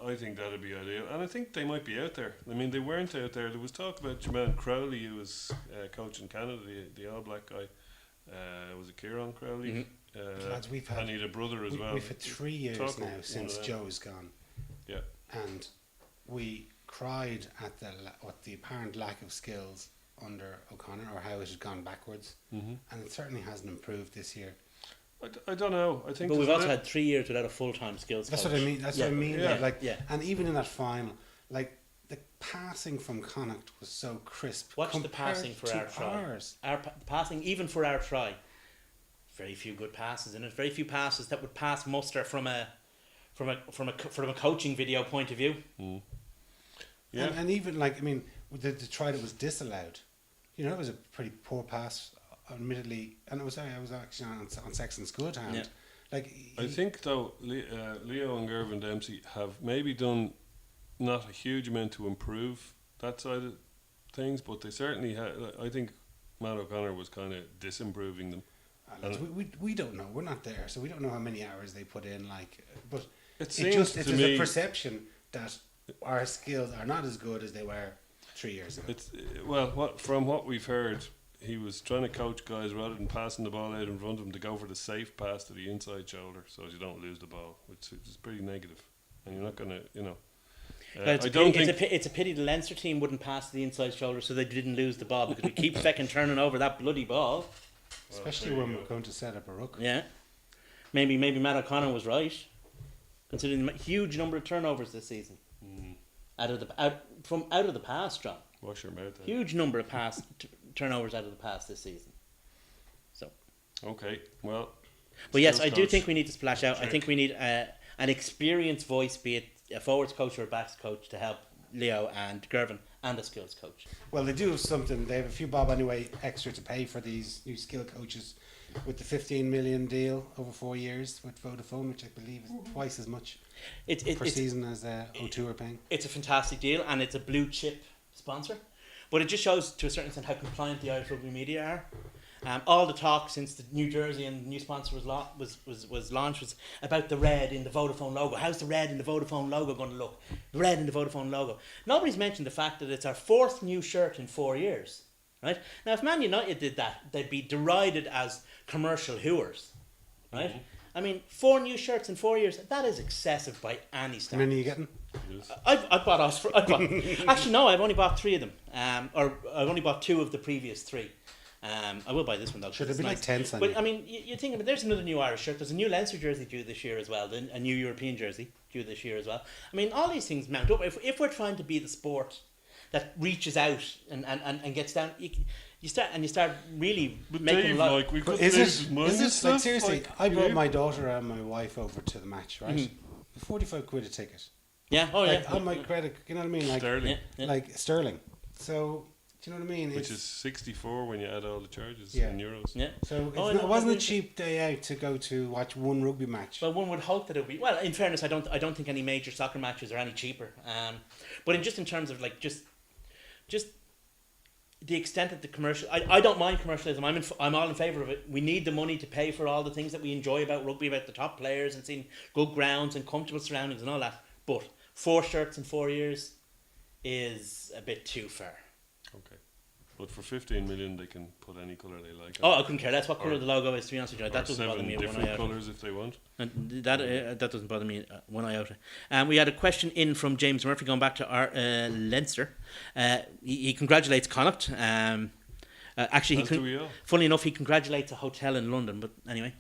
I think that'd be ideal, and I think they might be out there. I mean, they weren't out there. There was talk about Jermaine Crowley, who was coaching Canada, the All Black guy. Was it Kieran Crowley? Lads, and he had a brother as well. We've had 3 years Talk now of since one of them. Joe's gone. Yeah. And we cried at the apparent lack of skills under O'Connor, or how it had gone backwards, and it certainly hasn't improved this year. I don't know. I think. But we've there's also a bit- had 3 years without a full-time skills That's coach. what I mean. That's what I mean. Yeah. Like, and even in that final, like the passing from Connacht was so crisp. Watch the compared passing for to our try. ours. Our passing, even for our try, very few good passes in it. Very few passes that would pass muster from a coaching video point of view. Yeah. And even like, I mean, the try that was disallowed, it was a pretty poor pass, admittedly, and it was actually on Sexton's good hand. Yeah. Like, I think though Leo and Gervin Dempsey have maybe done not a huge amount to improve that side of things, but they certainly I think Matt O'Connor was kind of disimproving them. we don't know. We're not there, so we don't know how many hours they put in. Like, but It's it's me a perception that our skills are not as good as they were 3 years ago. it's from what we've heard, he was trying to coach guys rather than passing the ball out in front of him to go for the safe pass to the inside shoulder so as you don't lose the ball, which is pretty negative. And you're not going to, It's a pity the Leinster team wouldn't pass the inside shoulder so they didn't lose the ball, because we keep fecking turning over that bloody ball. Especially there you when go. we're going to set up a ruck. Yeah, maybe Matt O'Connor was right, considering the huge number of turnovers this season. Out of the past, John. Wash your mouth out. Huge number of turnovers out of the past this season. So, Okay, well. but yes, skills I do coach. think we need to splash out. I Check. think we need an experienced voice, be it a forwards coach or a backs coach to help Leo and Gervin and a skills coach. Well, they do have something. They have a few bob anyway extra to pay for these new skill coaches with the 15 million deal over 4 years with Vodafone, which I believe is twice as much per season as O2 are paying. It's a fantastic deal, and it's a blue chip sponsor. But it just shows to a certain extent how compliant the Irish rugby media are. All the talk since the New Jersey and new sponsor was launched was about the red in the Vodafone logo. How's the red in the Vodafone logo going to look? The red in the Vodafone logo. Nobody's mentioned the fact that it's our 4th new shirt in 4 years. Right? Now, if Man United did that, they'd be derided as commercial hooers. Right? Mm-hmm. I mean, 4 new shirts in 4 years, that is excessive by any How standard. many are you getting? I've bought actually no, I've only bought 3 of them. Or I've only bought 2 of the previous 3. I will buy this one though. Should it's it be like nice. 10 cents? But I mean, you think of it, there's another new Irish shirt. There's a new Leinster jersey due this year as well. Then a new European jersey due this year as well. I mean, all these things mount up. If we're trying to be the sport that reaches out and gets down, you start really But making Dave, a lot. like, we could Is lose it? money Is and it? stuff, Like, seriously, like, I brought yeah. my daughter and my wife over to the match, right? Mm-hmm. 45 quid a ticket. Yeah. Oh Like, yeah. on my credit, you know what I mean? Like, Sterling, Yeah, yeah. like sterling. So, do you know what I mean? which It's- is 64 when you add all the charges Yeah. in euros. Yeah. So Oh, I it's know, it wasn't I a cheap day out to go to watch one rugby match. Well, one would hope that it would be. Well, in fairness, I don't think any major soccer matches are any cheaper. But in terms of like just the extent that the commercial, I don't mind commercialism. I'm all in favour of it. We need the money to pay for all the things that we enjoy about rugby, about the top players and seeing good grounds and comfortable surroundings and all that. But 4 shirts in 4 years is a bit too far. Okay. But for 15 million, they can put any colour they like. Oh, I couldn't care less what colour Or- the logo is. To be honest with you, or that doesn't bother 7 me one different iota. colours if they want. And that doesn't bother me one iota. We had a question in from James Murphy going back to our Leinster. He congratulates Connacht. Actually, As do we all. funnily enough, he congratulates a hotel in London. But anyway,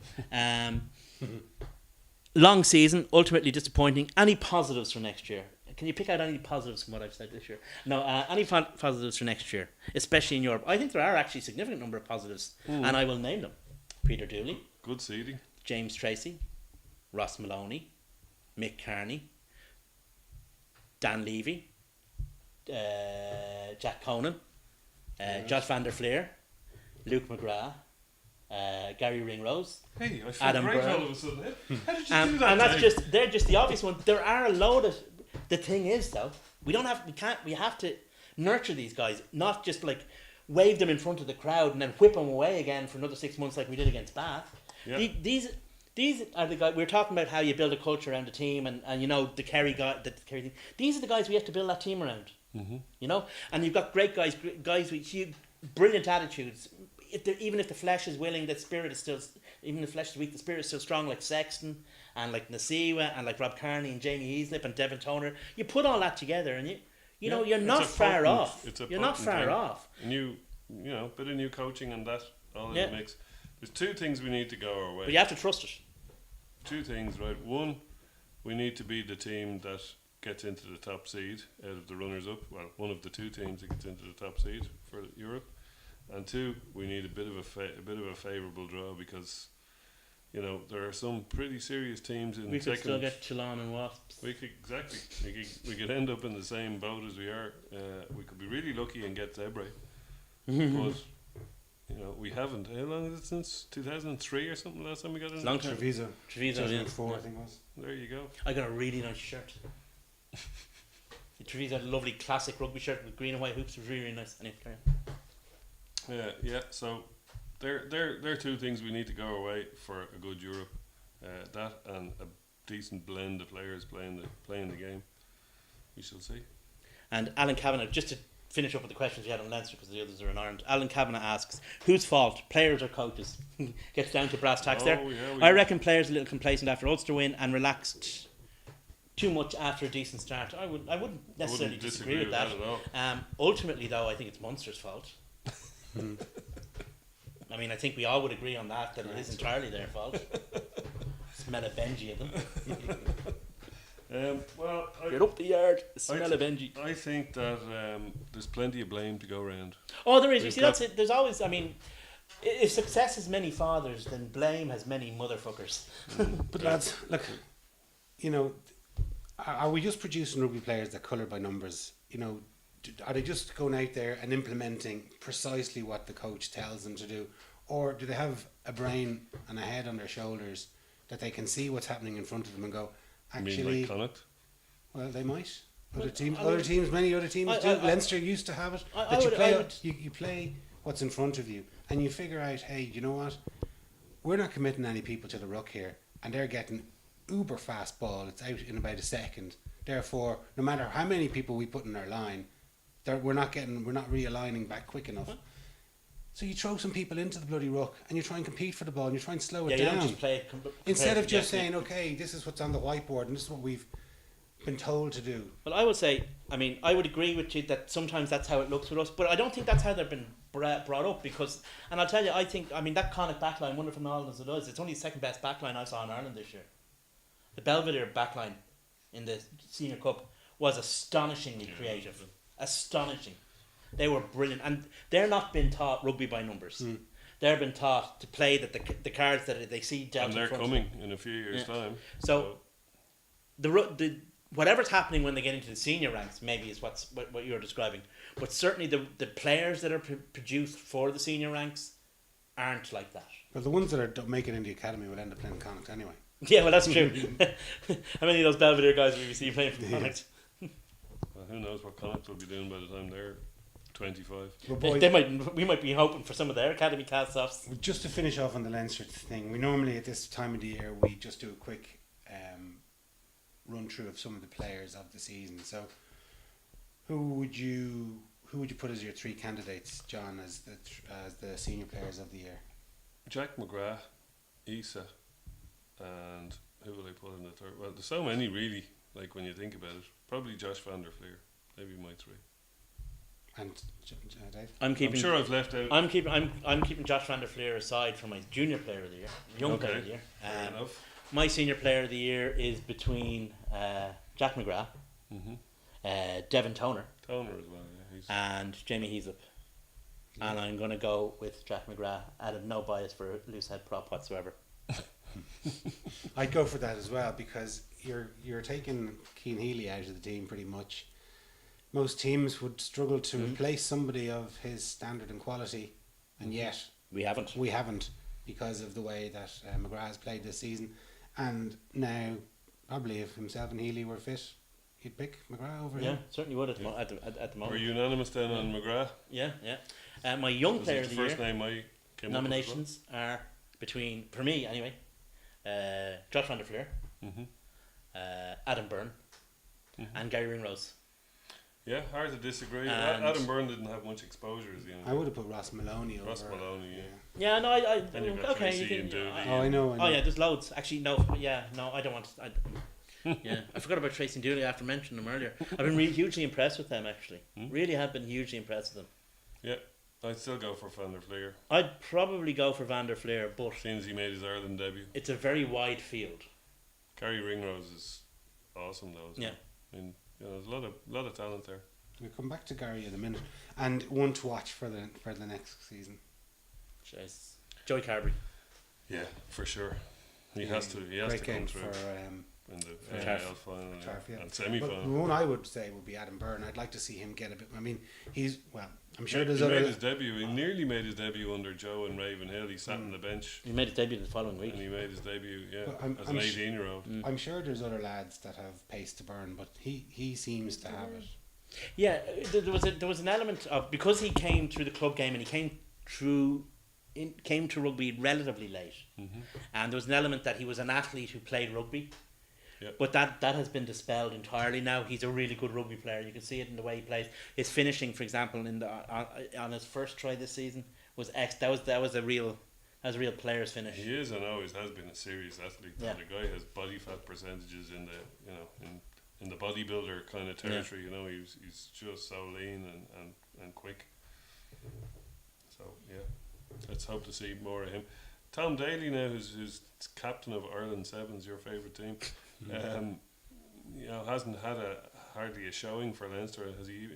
long season, ultimately disappointing. Any positives for next year? Can you pick out any positives from what I've said this year? No, any positives for next year, especially in Europe? I think there are actually a significant number of positives, and I will name them: Peter Dooley, Good seeding. James Tracy, Ross Maloney, Mick Carney, Dan Levy, Jack Conan, Josh van der Fleer, Luke McGrath, Gary Ringrose, Hey, I feel Adam great Byrne. all of a sudden. eh? How did you do that, and that's Dave? they're just the obvious ones. There are a load of. The thing is though, we have to nurture these guys, not just like wave them in front of the crowd and then whip them away again for another 6 months like we did against Bath. Yeah. These are the guys. We're talking about how you build a culture around a team, and you know the Kerry guy, thing. These are the guys we have to build that team around. Mm-hmm. You know, and you've got great guys with huge, brilliant attitudes. Even if the flesh is willing, the spirit is still. Even if the flesh is weak, the spirit is still strong. Like Sexton and like Nasiwa and like Rob Kearney and Jamie Heaslip and Devin Toner. You put all that together, and you know you're it's not a far potent- off. it's a You're not potent far thing. off. And you know, bit of new coaching and that all in Yeah. the mix. There's 2 things we need to go our way. But you have to trust it. 2 things, right? One, we need to be the team that gets into the top seed out of the runners up. Well, one of the 2 teams that gets into the top seed for Europe. And 2, we need a bit of a favourable draw because, you know, there are some pretty serious teams in We could still second. get Toulon and Wasps. We could end up in the same boat as we are. We could be really lucky and get Zebre, but you know we haven't. How long is it since 2003 or something? Last time we got in. Long time. Treviso. Treviso, yeah. 2004, I think it was. There you go. I got a really nice shirt. Treviso had a lovely classic rugby shirt with green and white hoops. It was really, really nice. Anyway, carry on. Yeah. So they're 2 things we need to go our way for a good Europe. That and a decent blend of players playing the game. We shall see. And Alan Kavanagh, just to finish up with the questions you had on Leinster because the others are in Ireland. Alan Kavanagh asks, whose fault, players or coaches? Gets down to brass tacks there. Yeah, I reckon players a little complacent after Ulster win and relaxed too much after a decent start. I wouldn't necessarily disagree with that. at all. Ultimately, though, I think it's Munster's fault. I mean, I think we all would agree on that it is entirely their fault. Smell a Benji of them. Well, Get up the yard, smell a Benji. I think that there's plenty of blame to go around. Oh, there is. You We've see, got- that's it. There's always. I mean, if success has many fathers, then blame has many motherfuckers. But lads, look, you know, are we just producing rugby players that colour by numbers? You know, are they just going out there and implementing precisely what the coach tells them to do, or do they have a brain and a head on their shoulders that they can see what's happening in front of them and go, I mean, actually, like Connacht? well, they might. Well, Other teams, many other teams do. Leinster used to have it. I That you would- play, I would- you play what's in front of you, and you figure out, hey, you know what? We're not committing any people to the ruck here, and they're getting uber fast ball. It's out in about a second. Therefore, no matter how many people we put in our line, we're not realigning back quick enough. So you throw some people into the bloody ruck, and you try and compete for the ball, and you try and slow Yeah, it you down. don't just play it Instead of just yeah. saying, okay, this is what's on the whiteboard, and this is what we've been told to do. Well, I would say, I mean, I would agree with you that sometimes that's how it looks with us, but I don't think that's how they've been brought up because, and I'll tell you, I think, I mean, that Connacht backline, wonderful and all as it is, it's only the second best backline I saw in Ireland this year. The Belvedere backline in the Senior Cup was astonishingly creative. Astonishing. They were brilliant, and they're not been taught rugby by numbers. They're been taught to play the cards that they see dealt And in they're front of coming them. in a few years' time. So the whatever's happening when they get into the senior ranks maybe is what you're describing, but certainly the players that are produced for the senior ranks aren't like that. Well, the ones that don't make it in the academy will end up playing Connacht anyway. Yeah, well, that's true. How many of those Belvedere guys will we see playing for Connacht? Well, who knows what Connacht will be doing by the time they're 25. But boy, We might be hoping for some of their academy cast-offs. just to finish off on the Leinster thing, we normally at this time of the year we just do a quick run through of some of the players of the season. So, who would you put as your three candidates, John, as the senior players of the year? Jack McGrath, Issa, and who will I put in the third? Well, there's so many really, like when you think about it. Probably Josh van der Fleer. Maybe my three. And Dave? I'm keeping. I'm sure I've left out. I'm keeping Josh van der Fleer aside from my junior player of the year, young player of the year. Fair enough. My senior player of the year is between Jack McGrath, Devin Toner, Toner as well. Yeah, he's and Jamie Heaslip. And I'm going to go with Jack McGrath out of no bias for a loose head prop whatsoever. I'd go for that as well because you're taking Cian Healy out of the team pretty much. Most teams would struggle to replace somebody of his standard and quality, and yet We haven't. we haven't because of the way that McGrath has played this season. And now, probably if himself and Healy were fit, he'd pick McGrath over Yeah, him. certainly would at the We're moment. unanimous then on McGrath. Yeah. My young Was player it of the the first year name I came nominations are between, for me anyway, Josh van der Fleer, Adam Byrne, and Gary Ringrose. Yeah, hard to disagree. And- Adam Byrne didn't have much exposure as the I would have put Ross Maloney over. Ross Maloney, yeah. Yeah, no, I Then you've got okay. Tracy You can, and Dooley. Oh, I know. Oh yeah, there's loads. Actually, no, yeah, no, I don't want. Yeah, I forgot about Tracy and Dooley after mentioning them earlier. I've been hugely impressed with them. Actually, really have been hugely impressed with them. Yeah, I'd still go for Van der Fleer, I'd probably go for Van der Fleer, but seeing as he made his Ireland debut. it's a very wide field. Gary Ringrose is awesome though. As Yeah. well. I mean, you know, there's a lot of talent there. We'll come back to Gary in a minute. And one to watch for the next season. Jeez. Joey Carberry. Yeah, for sure. He has to. He has Great to come game through for in the Tarf. AIL final Tarf, yeah. and But semi-final. the one I would say would be Adam Byrne. I'd like to see him get a bit. I mean, I'm sure there's he made other. his debut. He nearly made his debut under Joe and Ravenhill. He sat on the bench He made his debut the following week. and he made his debut. Yeah, But I'm as an sh- 18-year-old. I'm sure there's other lads that have pace to burn, but he seems to have it. Yeah, there was an element of, because he came through the club game and he came to rugby relatively late, and there was an element that he was an athlete who played rugby. Yep. But that has been dispelled entirely now. He's a really good rugby player. You can see it in the way he plays. His finishing, for example, on his first try this season was that was a real player's finish. He is and always has been a serious athlete. Yeah. The guy has body fat percentages in the in the bodybuilder kind of territory. You know, he's just so lean and quick. So yeah, let's hope to see more of him. Tom Daly now, who's captain of Ireland Sevens, your favourite team, hasn't had hardly a showing for Leinster. Has he?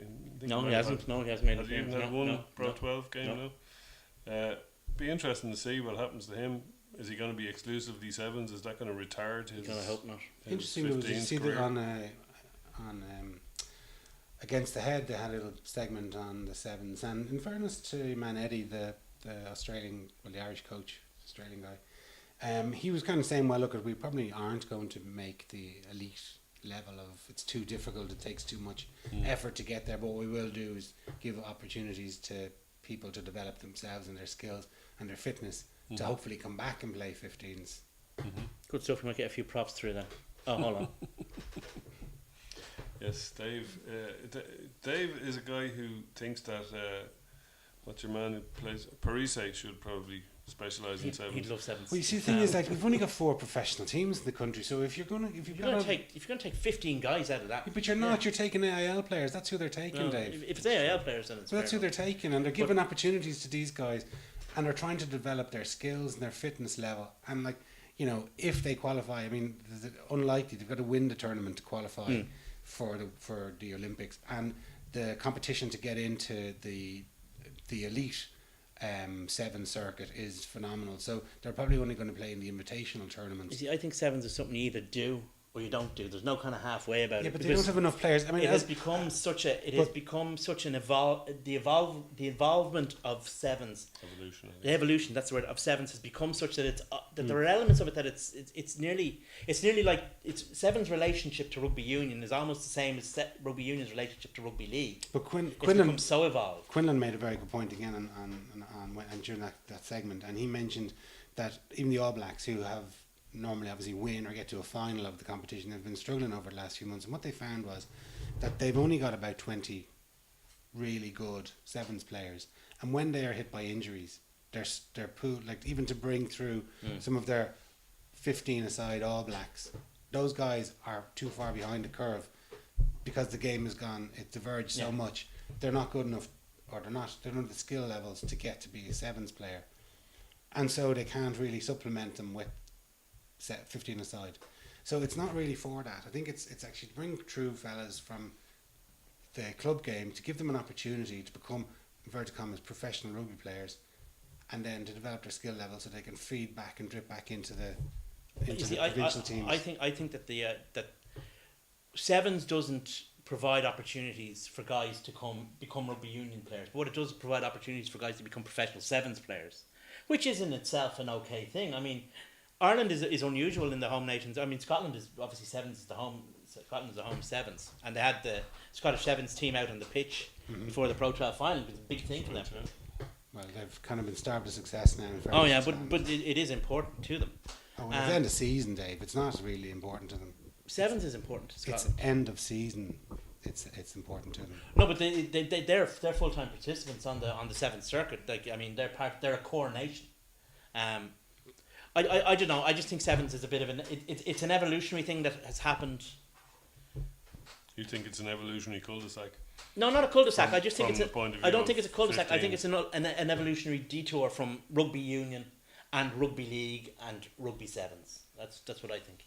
No, he hasn't. No, he hasn't made Has it. he even had No, one no, Pro no. 12 game No. now? Be interesting to see what happens to him. Is he going to be exclusively sevens? Is that going to retard his? I hope not. his Interesting. Did you 15s see that career? on Against the Head, they had a little segment on the sevens, and in fairness to Manetti, the Australian, well, the Irish coach, Australian guy, he was kind of saying, well, look, we probably aren't going to make the elite level of, it's too difficult, it takes too much effort to get there, but what we will do is give opportunities to people to develop themselves and their skills and their fitness to hopefully come back and play 15s. Good stuff. We might get a few props through that. Oh, hold on. Yes, Dave. Dave is a guy who thinks that what's your man who plays Parise should probably specialise in sevens. He'd love sevens. Well, you see, the thing is, like, we've only got 4 professional teams in the country, so if you're gonna, if you've If you're going to take 15 guys out of that, but you're not, you're taking AIL players. That's who they're taking, no, Dave. if it's AIL players, then it's So that's who fair they're taking, and they're giving opportunities to these guys, and they're trying to develop their skills and their fitness level. And, like, you know, if they qualify, I mean, unlikely they've got to win the tournament to qualify for the Olympics, and the competition to get into the elite seven circuit is phenomenal. So they're probably only going to play in the invitational tournaments. You see, I think sevens is something you either do or you don't do. There's no kind of halfway about Yeah, it. but they because don't have enough players. I mean, it has become such a. It has become such an the involvement of sevens. Evolution. I think. The evolution, that's the word, of sevens has become such that it's that there are elements of it that it's nearly like sevens relationship to rugby union is almost the same as rugby union's relationship to rugby league. But It's Quinlan become so evolved. Quinlan made a very good point again on during that segment, and he mentioned that even the All Blacks, who have normally obviously win or get to a final of the competition, have been struggling over the last few months, and what they found was that they've only got about 20 really good sevens players, and when they are hit by injuries, they're poor, like even to bring through some of their 15 aside All Blacks, those guys are too far behind the curve because the game has gone, it diverged so much. They're not good enough, or they don't have the skill levels to get to be a sevens player, and so they can't really supplement them with 15 aside. So it's not really for that. I think it's actually to bring through fellas from the club game, to give them an opportunity to become, inverted commas, professional rugby players, and then to develop their skill level so they can feed back and drip back into the provincial teams. I think that that sevens doesn't provide opportunities for guys to become rugby union players, but what it does provide opportunities for guys to become professional sevens players, which is in itself an okay thing. I mean, Ireland is unusual in the home nations. I mean, Scotland is obviously sevens is the home. Scotland is the home sevens, and they had the Scottish sevens team out on the pitch before the Pro 12 final. It was a big thing for them. Well, they've kind of been starved of success now. Oh yeah, but it is important to them. Oh, well, at the end of season, Dave, it's not really important to them. Sevens is important to Scotland. It's end of season. It's important to them. No, but they're full time participants on the seventh circuit. Like, I mean, they're a core nation. I don't know. I just think sevens is a bit of it's an evolutionary thing that has happened. You think it's an evolutionary cul-de-sac? No, not a cul-de-sac. I just think from the point of I don't view think it's a cul-de-sac. I 15. think it's an evolutionary detour from rugby union and rugby league and rugby sevens. That's what I think.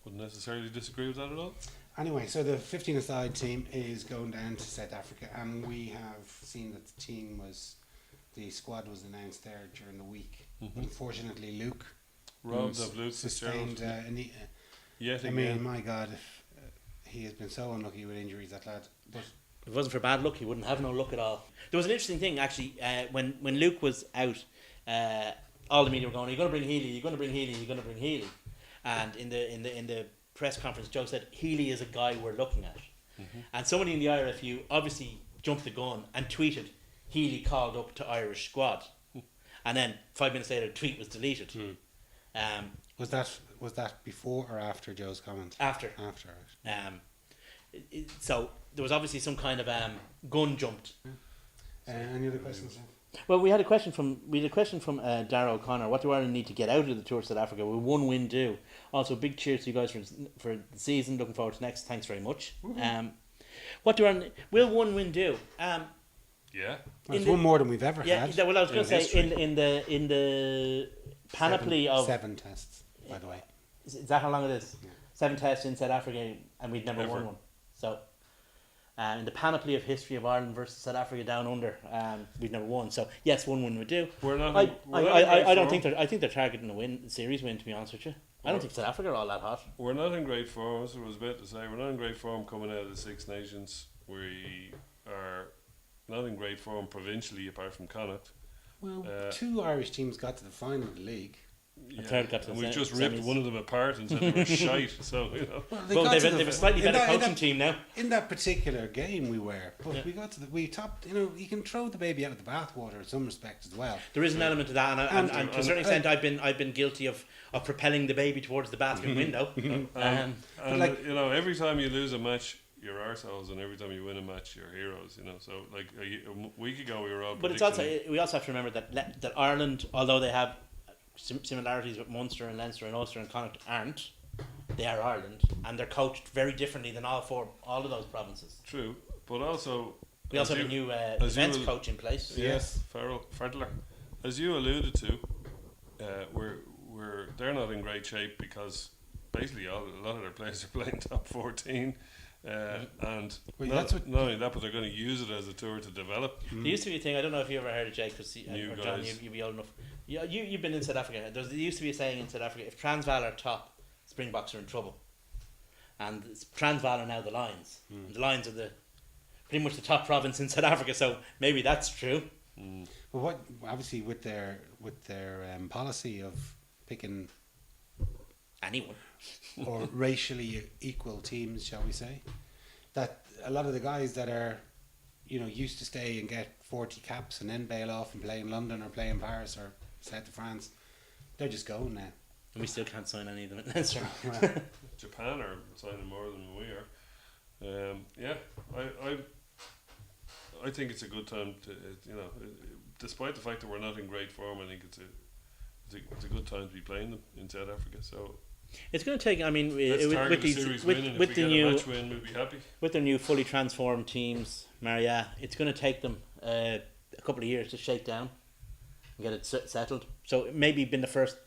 Wouldn't necessarily disagree with that at all. Anyway, so the 15 aside team is going down to South Africa, and we have seen that the squad was announced there during the week. Unfortunately, Luke Robbed of Luke sustained Fitzgerald. Yet I again. mean, my God, he has been so unlucky with injuries, that lad. But If it wasn't for bad luck, he wouldn't have no luck at all. There was an interesting thing actually when Luke was out. All the media were going, "You're going to bring Healy. You're going to bring Healy. You're going to bring Healy." And in the press conference, Joe said Healy is a guy we're looking at. And somebody in the IRFU obviously jumped the gun and tweeted Healy called up to Irish squad, and then 5 minutes later the tweet was deleted. was that before or after Joe's comment? After. After, right. So there was obviously some kind of gun jumped. Any other questions? Well, we had a question from Dara O'Connor. What do Ireland need to get out of the tour of South Africa? Will one win do? Also, big cheers to you guys for the season. Looking forward to next. Thanks very much. What do Ireland? Will one win do? Yeah. Well, it's one more than we've ever Yeah. had. Well, I was going to say history. in the panoply of 7 tests, by the way. is that how long it is? Yeah. 7 tests in South Africa, and we'd never Ever. won one. So, In the panoply of history of Ireland versus South Africa down under, we've never won. So yes, 1-1 would do. We're not. I we're not in great don't form. think they're. I think they're targeting a series win. To be honest with you, I don't think South Africa are all that hot. We're not in great form. That's what I was about to say. We're not in great form coming out of the Six Nations. We are not in great form provincially, apart from Connacht. Well, Uh, 2 Irish teams got to the final of the league. Yeah, third got to and the we just semis. ripped one of them apart and said they were shite. So Well, Well, got they've, to the- they've a slightly in better that- in coaching that- team now. In that particular game, we were, but Yeah. we got to we topped. You can throw the baby out with the bathwater in some respects as well. There is an element to that, and to a certain extent, I've been guilty of propelling the baby towards the bathroom window. and like- every time you lose a match, you're arseholes, and every time you win a match, you're heroes. So like a week ago, we were all. But it's predicting- also we also have to remember that Ireland, although they have similarities with Munster and Leinster and Ulster and Connacht, aren't. They are Ireland, and they're coached very differently than all of those provinces. true, but also We also as have a you- new as you defence will- coach in place. Yes. Fredler, as you alluded to, they're not in great shape because basically a lot of their players are playing top 14, and Well, not, that's what- not only that, but they're going to use it as a tour to develop. There used to be a thing, I don't know if you ever heard of Jake, cause You or John, guys. you'd be old enough. You've been in South Africa. There used to be a saying in South Africa: if Transvaal are top, Springboks are in trouble. And Transvaal are now the Lions. And the Lions are pretty much the top province in South Africa. So maybe that's true. But what obviously with their policy of picking Anyone. or racially equal teams, shall we say, that a lot of the guys that are used to stay and get 40 caps and then bail off and play in London or play in Paris or south of France, they're just going now. And we still can't sign any of them at Leinster. Well, Japan are signing more than we are. I think it's a good time to despite the fact that we're not in great form, I think it's a good time to be playing them in South Africa. So It's going to take. I mean, let's target with the these series win, and with if the we get a new match win, we'll be happy. with their new fully transformed teams, Maria, it's going to take them a couple of years to shake down and get it settled. So maybe being the first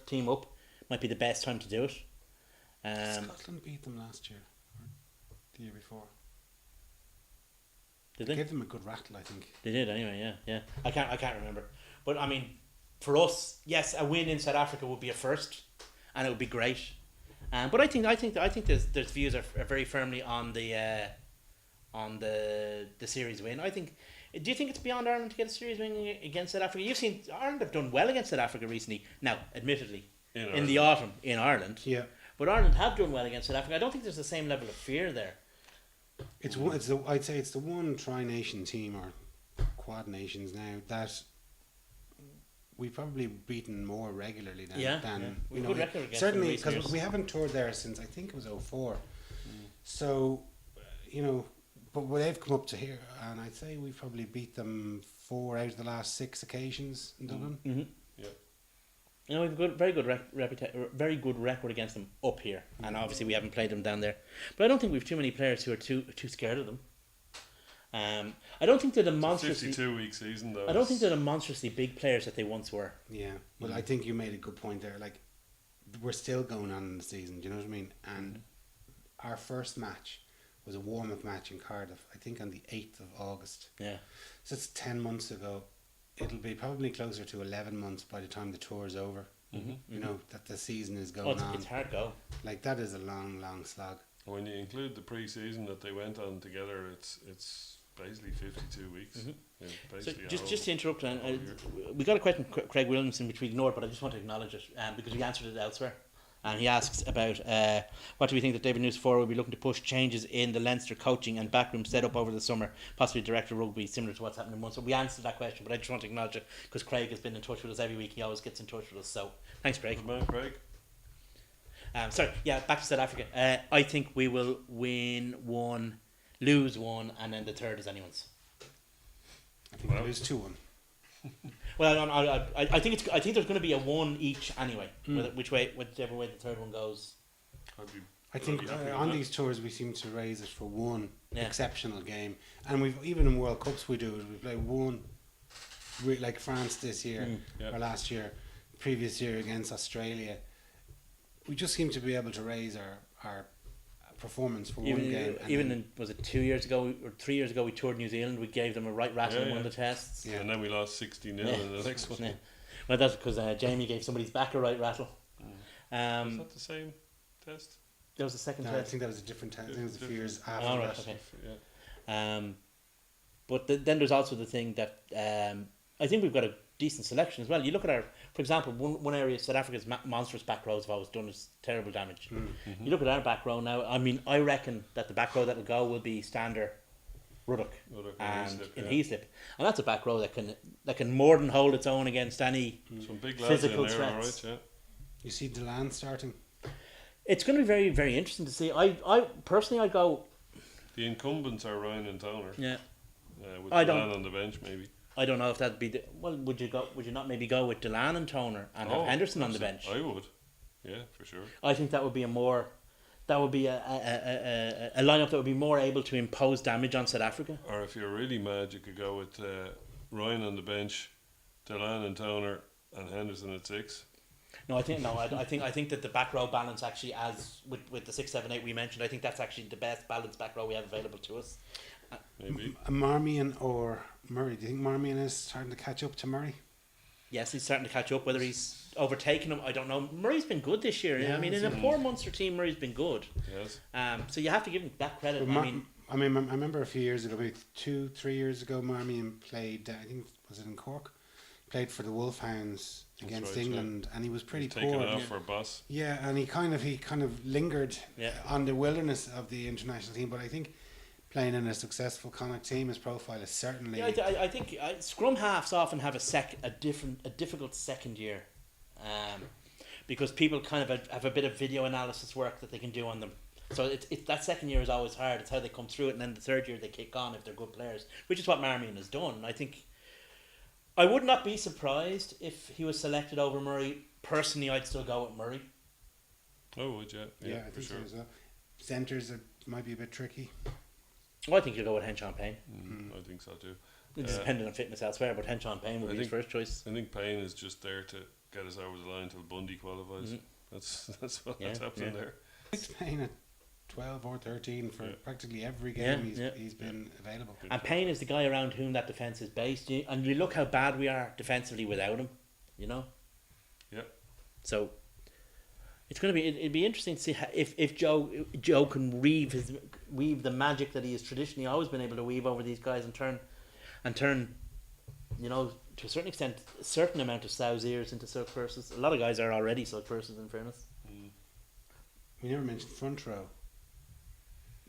team up might be the best time to do it. Scotland beat them last year or the year before. Did they? Gave them a good rattle, I think. They did anyway. Yeah. I can't remember, but I mean, for us, yes, a win in South Africa would be a first, and it would be great. But I think there's views are very firmly on the series win. Do you think it's beyond Ireland to get a series win against South Africa? You've seen Ireland have done well against South Africa recently. Now, admittedly, in the autumn in Ireland, Yeah. but Ireland have done well against South Africa. I don't think there's the same level of fear there. I'd say it's the one tri-nation team or quad nations now that we've probably beaten more regularly than Yeah. We've a good record against them certainly in recent because years. we haven't toured there since I think it was 04. So but they've come up to here, and I'd say we've probably beat them 4 out of the last 6 occasions in Dublin. Mm-hmm. Yeah. We have a very good record against them up here, and obviously we haven't played them down there. But I don't think we've too many players who are too scared of them. I don't think they're the monstrously. 52-week season though. I don't think they're the monstrously big players that they once were. Yeah. Well, I think you made a good point there. Like, we're still going on in the season. Do you know what I mean? And our first match was a warm-up match in Cardiff, I think on the 8th of August. Yeah. So it's 10 months ago. It'll be probably closer to 11 months by the time the tour is over. You know, that the season is going on. It's hard go. Like, that is a long, long slog. When you include the pre-season that they went on together, it's basically 52 weeks. Yeah, So basically a just whole- to interrupt, whole year. we got a question from Craig Williamson which we ignored, but I just want to acknowledge it because we answered it elsewhere. And he asks about what do we think that David Newsford will be looking to push changes in the Leinster coaching and backroom setup over the summer, possibly director of rugby, similar to what's happened in Munster. We answered that question, but I just want to acknowledge it because Craig has been in touch with us every week. He always gets in touch with us. So thanks, Craig. Good man, Craig. Back to South Africa. I think we will win one, lose one, and then the third is anyone's. I think we'll lose 2-1. Well, I think there's going to be a one each anyway. Whichever way the third one goes. I think I'd be happy with on that. these tours we seem to raise it for one Yeah. exceptional game, and we've even in World Cups we do it. We play one, like France this year Yeah. or last year, previous year against Australia. We just seem to be able to raise our performance for one game. And Even then- in, was it 2 years ago or 3 years ago, we toured New Zealand. We gave them a right rattle in Yeah, one of yeah. the tests. Yeah. And then we lost 60-0 in the next one. Yeah. Well, that's because Jamie gave somebody's back a right rattle. Is Um, that the same test? that was the second no, I test. think that was a different time. I think it was a few years Oh, after right, that. okay. Yeah. But then there's also the thing that I think we've got a decent selection as well. You look at for example, one area, South Africa's monstrous back rows have always done us terrible damage. You look at our back row now, I mean, I reckon that the back row that'll go will be Stander, Ruddock, Ruddock and Heaslip, in yeah. Heaslip. And that's a back row that can more than hold its own against any Some big lads in physical there, threats. alright, You see Delan starting. It's going to be very, very interesting to see. I personally, I'd go, yeah. The incumbents are Ryan and Toner. yeah. With I Delan don't- on the bench, maybe. I don't know if that'd be would you not maybe go with Delan and Toner and have Henderson on the bench? I would. Yeah, for sure. I think that would be a lineup that would be more able to impose damage on South Africa. Or if you're really mad, you could go with Ryan on the bench, Delan and Toner, and Henderson at 6. No, I think that the back row balance actually, as with the 6, 7, 8 we mentioned, I think that's actually the best balanced back row we have available to us. Maybe. Marmion or Murray. Do you think Marmion is starting to catch up to Murray? Yes, he's starting to catch up. Whether he's overtaken him, I don't know. Murray's been good this year. Yeah, I mean, in a poor Munster team, Murray's been good. Yes. So you have to give him that credit. But I I remember a few years ago, maybe 2-3 years ago, Marmion played. I think was it in Cork? Played for the Wolfhounds against right, England, and he was pretty Taken poor. off for Boss. Yeah, and he kind of lingered Yeah. on the wilderness of the international team. But I think playing in a successful Connacht team, his profile is certainly. Yeah, I think scrum halves often have a difficult second year, because people kind of have a bit of video analysis work that they can do on them. So it's that second year is always hard. It's how they come through it, and then the third year they kick on if they're good players, which is what Marmion has done. I think I would not be surprised if he was selected over Murray. Personally, I'd still go with Murray. Oh, would you? Yeah, I for think sure. so as well. Centres might be a bit tricky. Well, I think you'll go with Henshaw Payne. I think so too. It's dependent on fitness elsewhere, but Henshaw Payne would I be his think- first choice. I think Payne is just there to get us over the line until Bundy qualifies. Mhm. That's Yeah, what's happening yeah. there. He's playing at 12 or 13 for Yeah. practically every Yeah, game yeah. he's been available. And Payne is the guy around whom that defence is based. And you look how bad we are defensively without him, you know? Yeah. So it's going to be, it'd be interesting to see how, if Joe can weave the magic that he has traditionally always been able to weave over these guys and turn, you know, to a certain extent, a certain amount of sow's ears into silk purses. A lot of guys are already silk purses, in fairness. We never mentioned front row.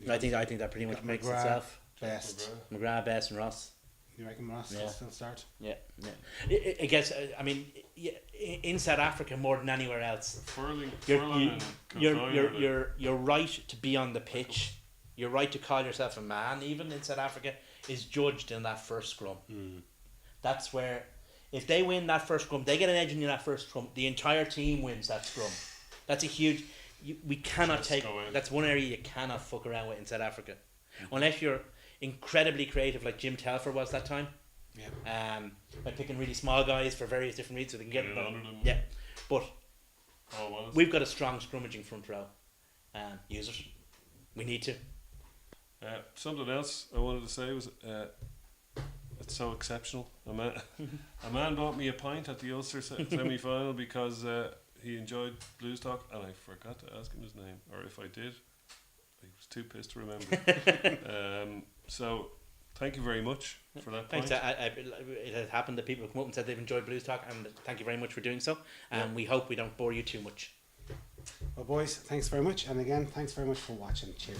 I think that pretty much Got makes McGrath, itself. Best. McGrath, Best, and Ross. You reckon Ross Yeah. will still start? Yeah, yeah. I guess I mean, in South Africa more than anywhere else, Furling you're and you're right to be on the pitch. Your right to call yourself a man, even in South Africa, is judged in that first scrum. That's where, if they win that first scrum, they get an edge in that first scrum. The entire team wins that scrum. That's a huge. We cannot Just take. go in. That's one area you cannot fuck around with in South Africa, unless you're incredibly creative, like Jim Telfer was that time. Yeah. By picking really small guys for various different reasons, so they can get Get it them. under them. Yeah, but Oh, was. we've got a strong scrummaging front row. Use it. We need to. Something else I wanted to say was it's so exceptional. A man bought me a pint at the Ulster semi final because he enjoyed Blues Talk, and I forgot to ask him his name, or if I did, I was too pissed to remember. So thank you very much for that Thanks. pint. It has happened that people have come up and said they've enjoyed Blues Talk, and thank you very much for doing so. And we hope we don't bore you too much. Well, boys, thanks very much. And again, thanks very much for watching. Cheers.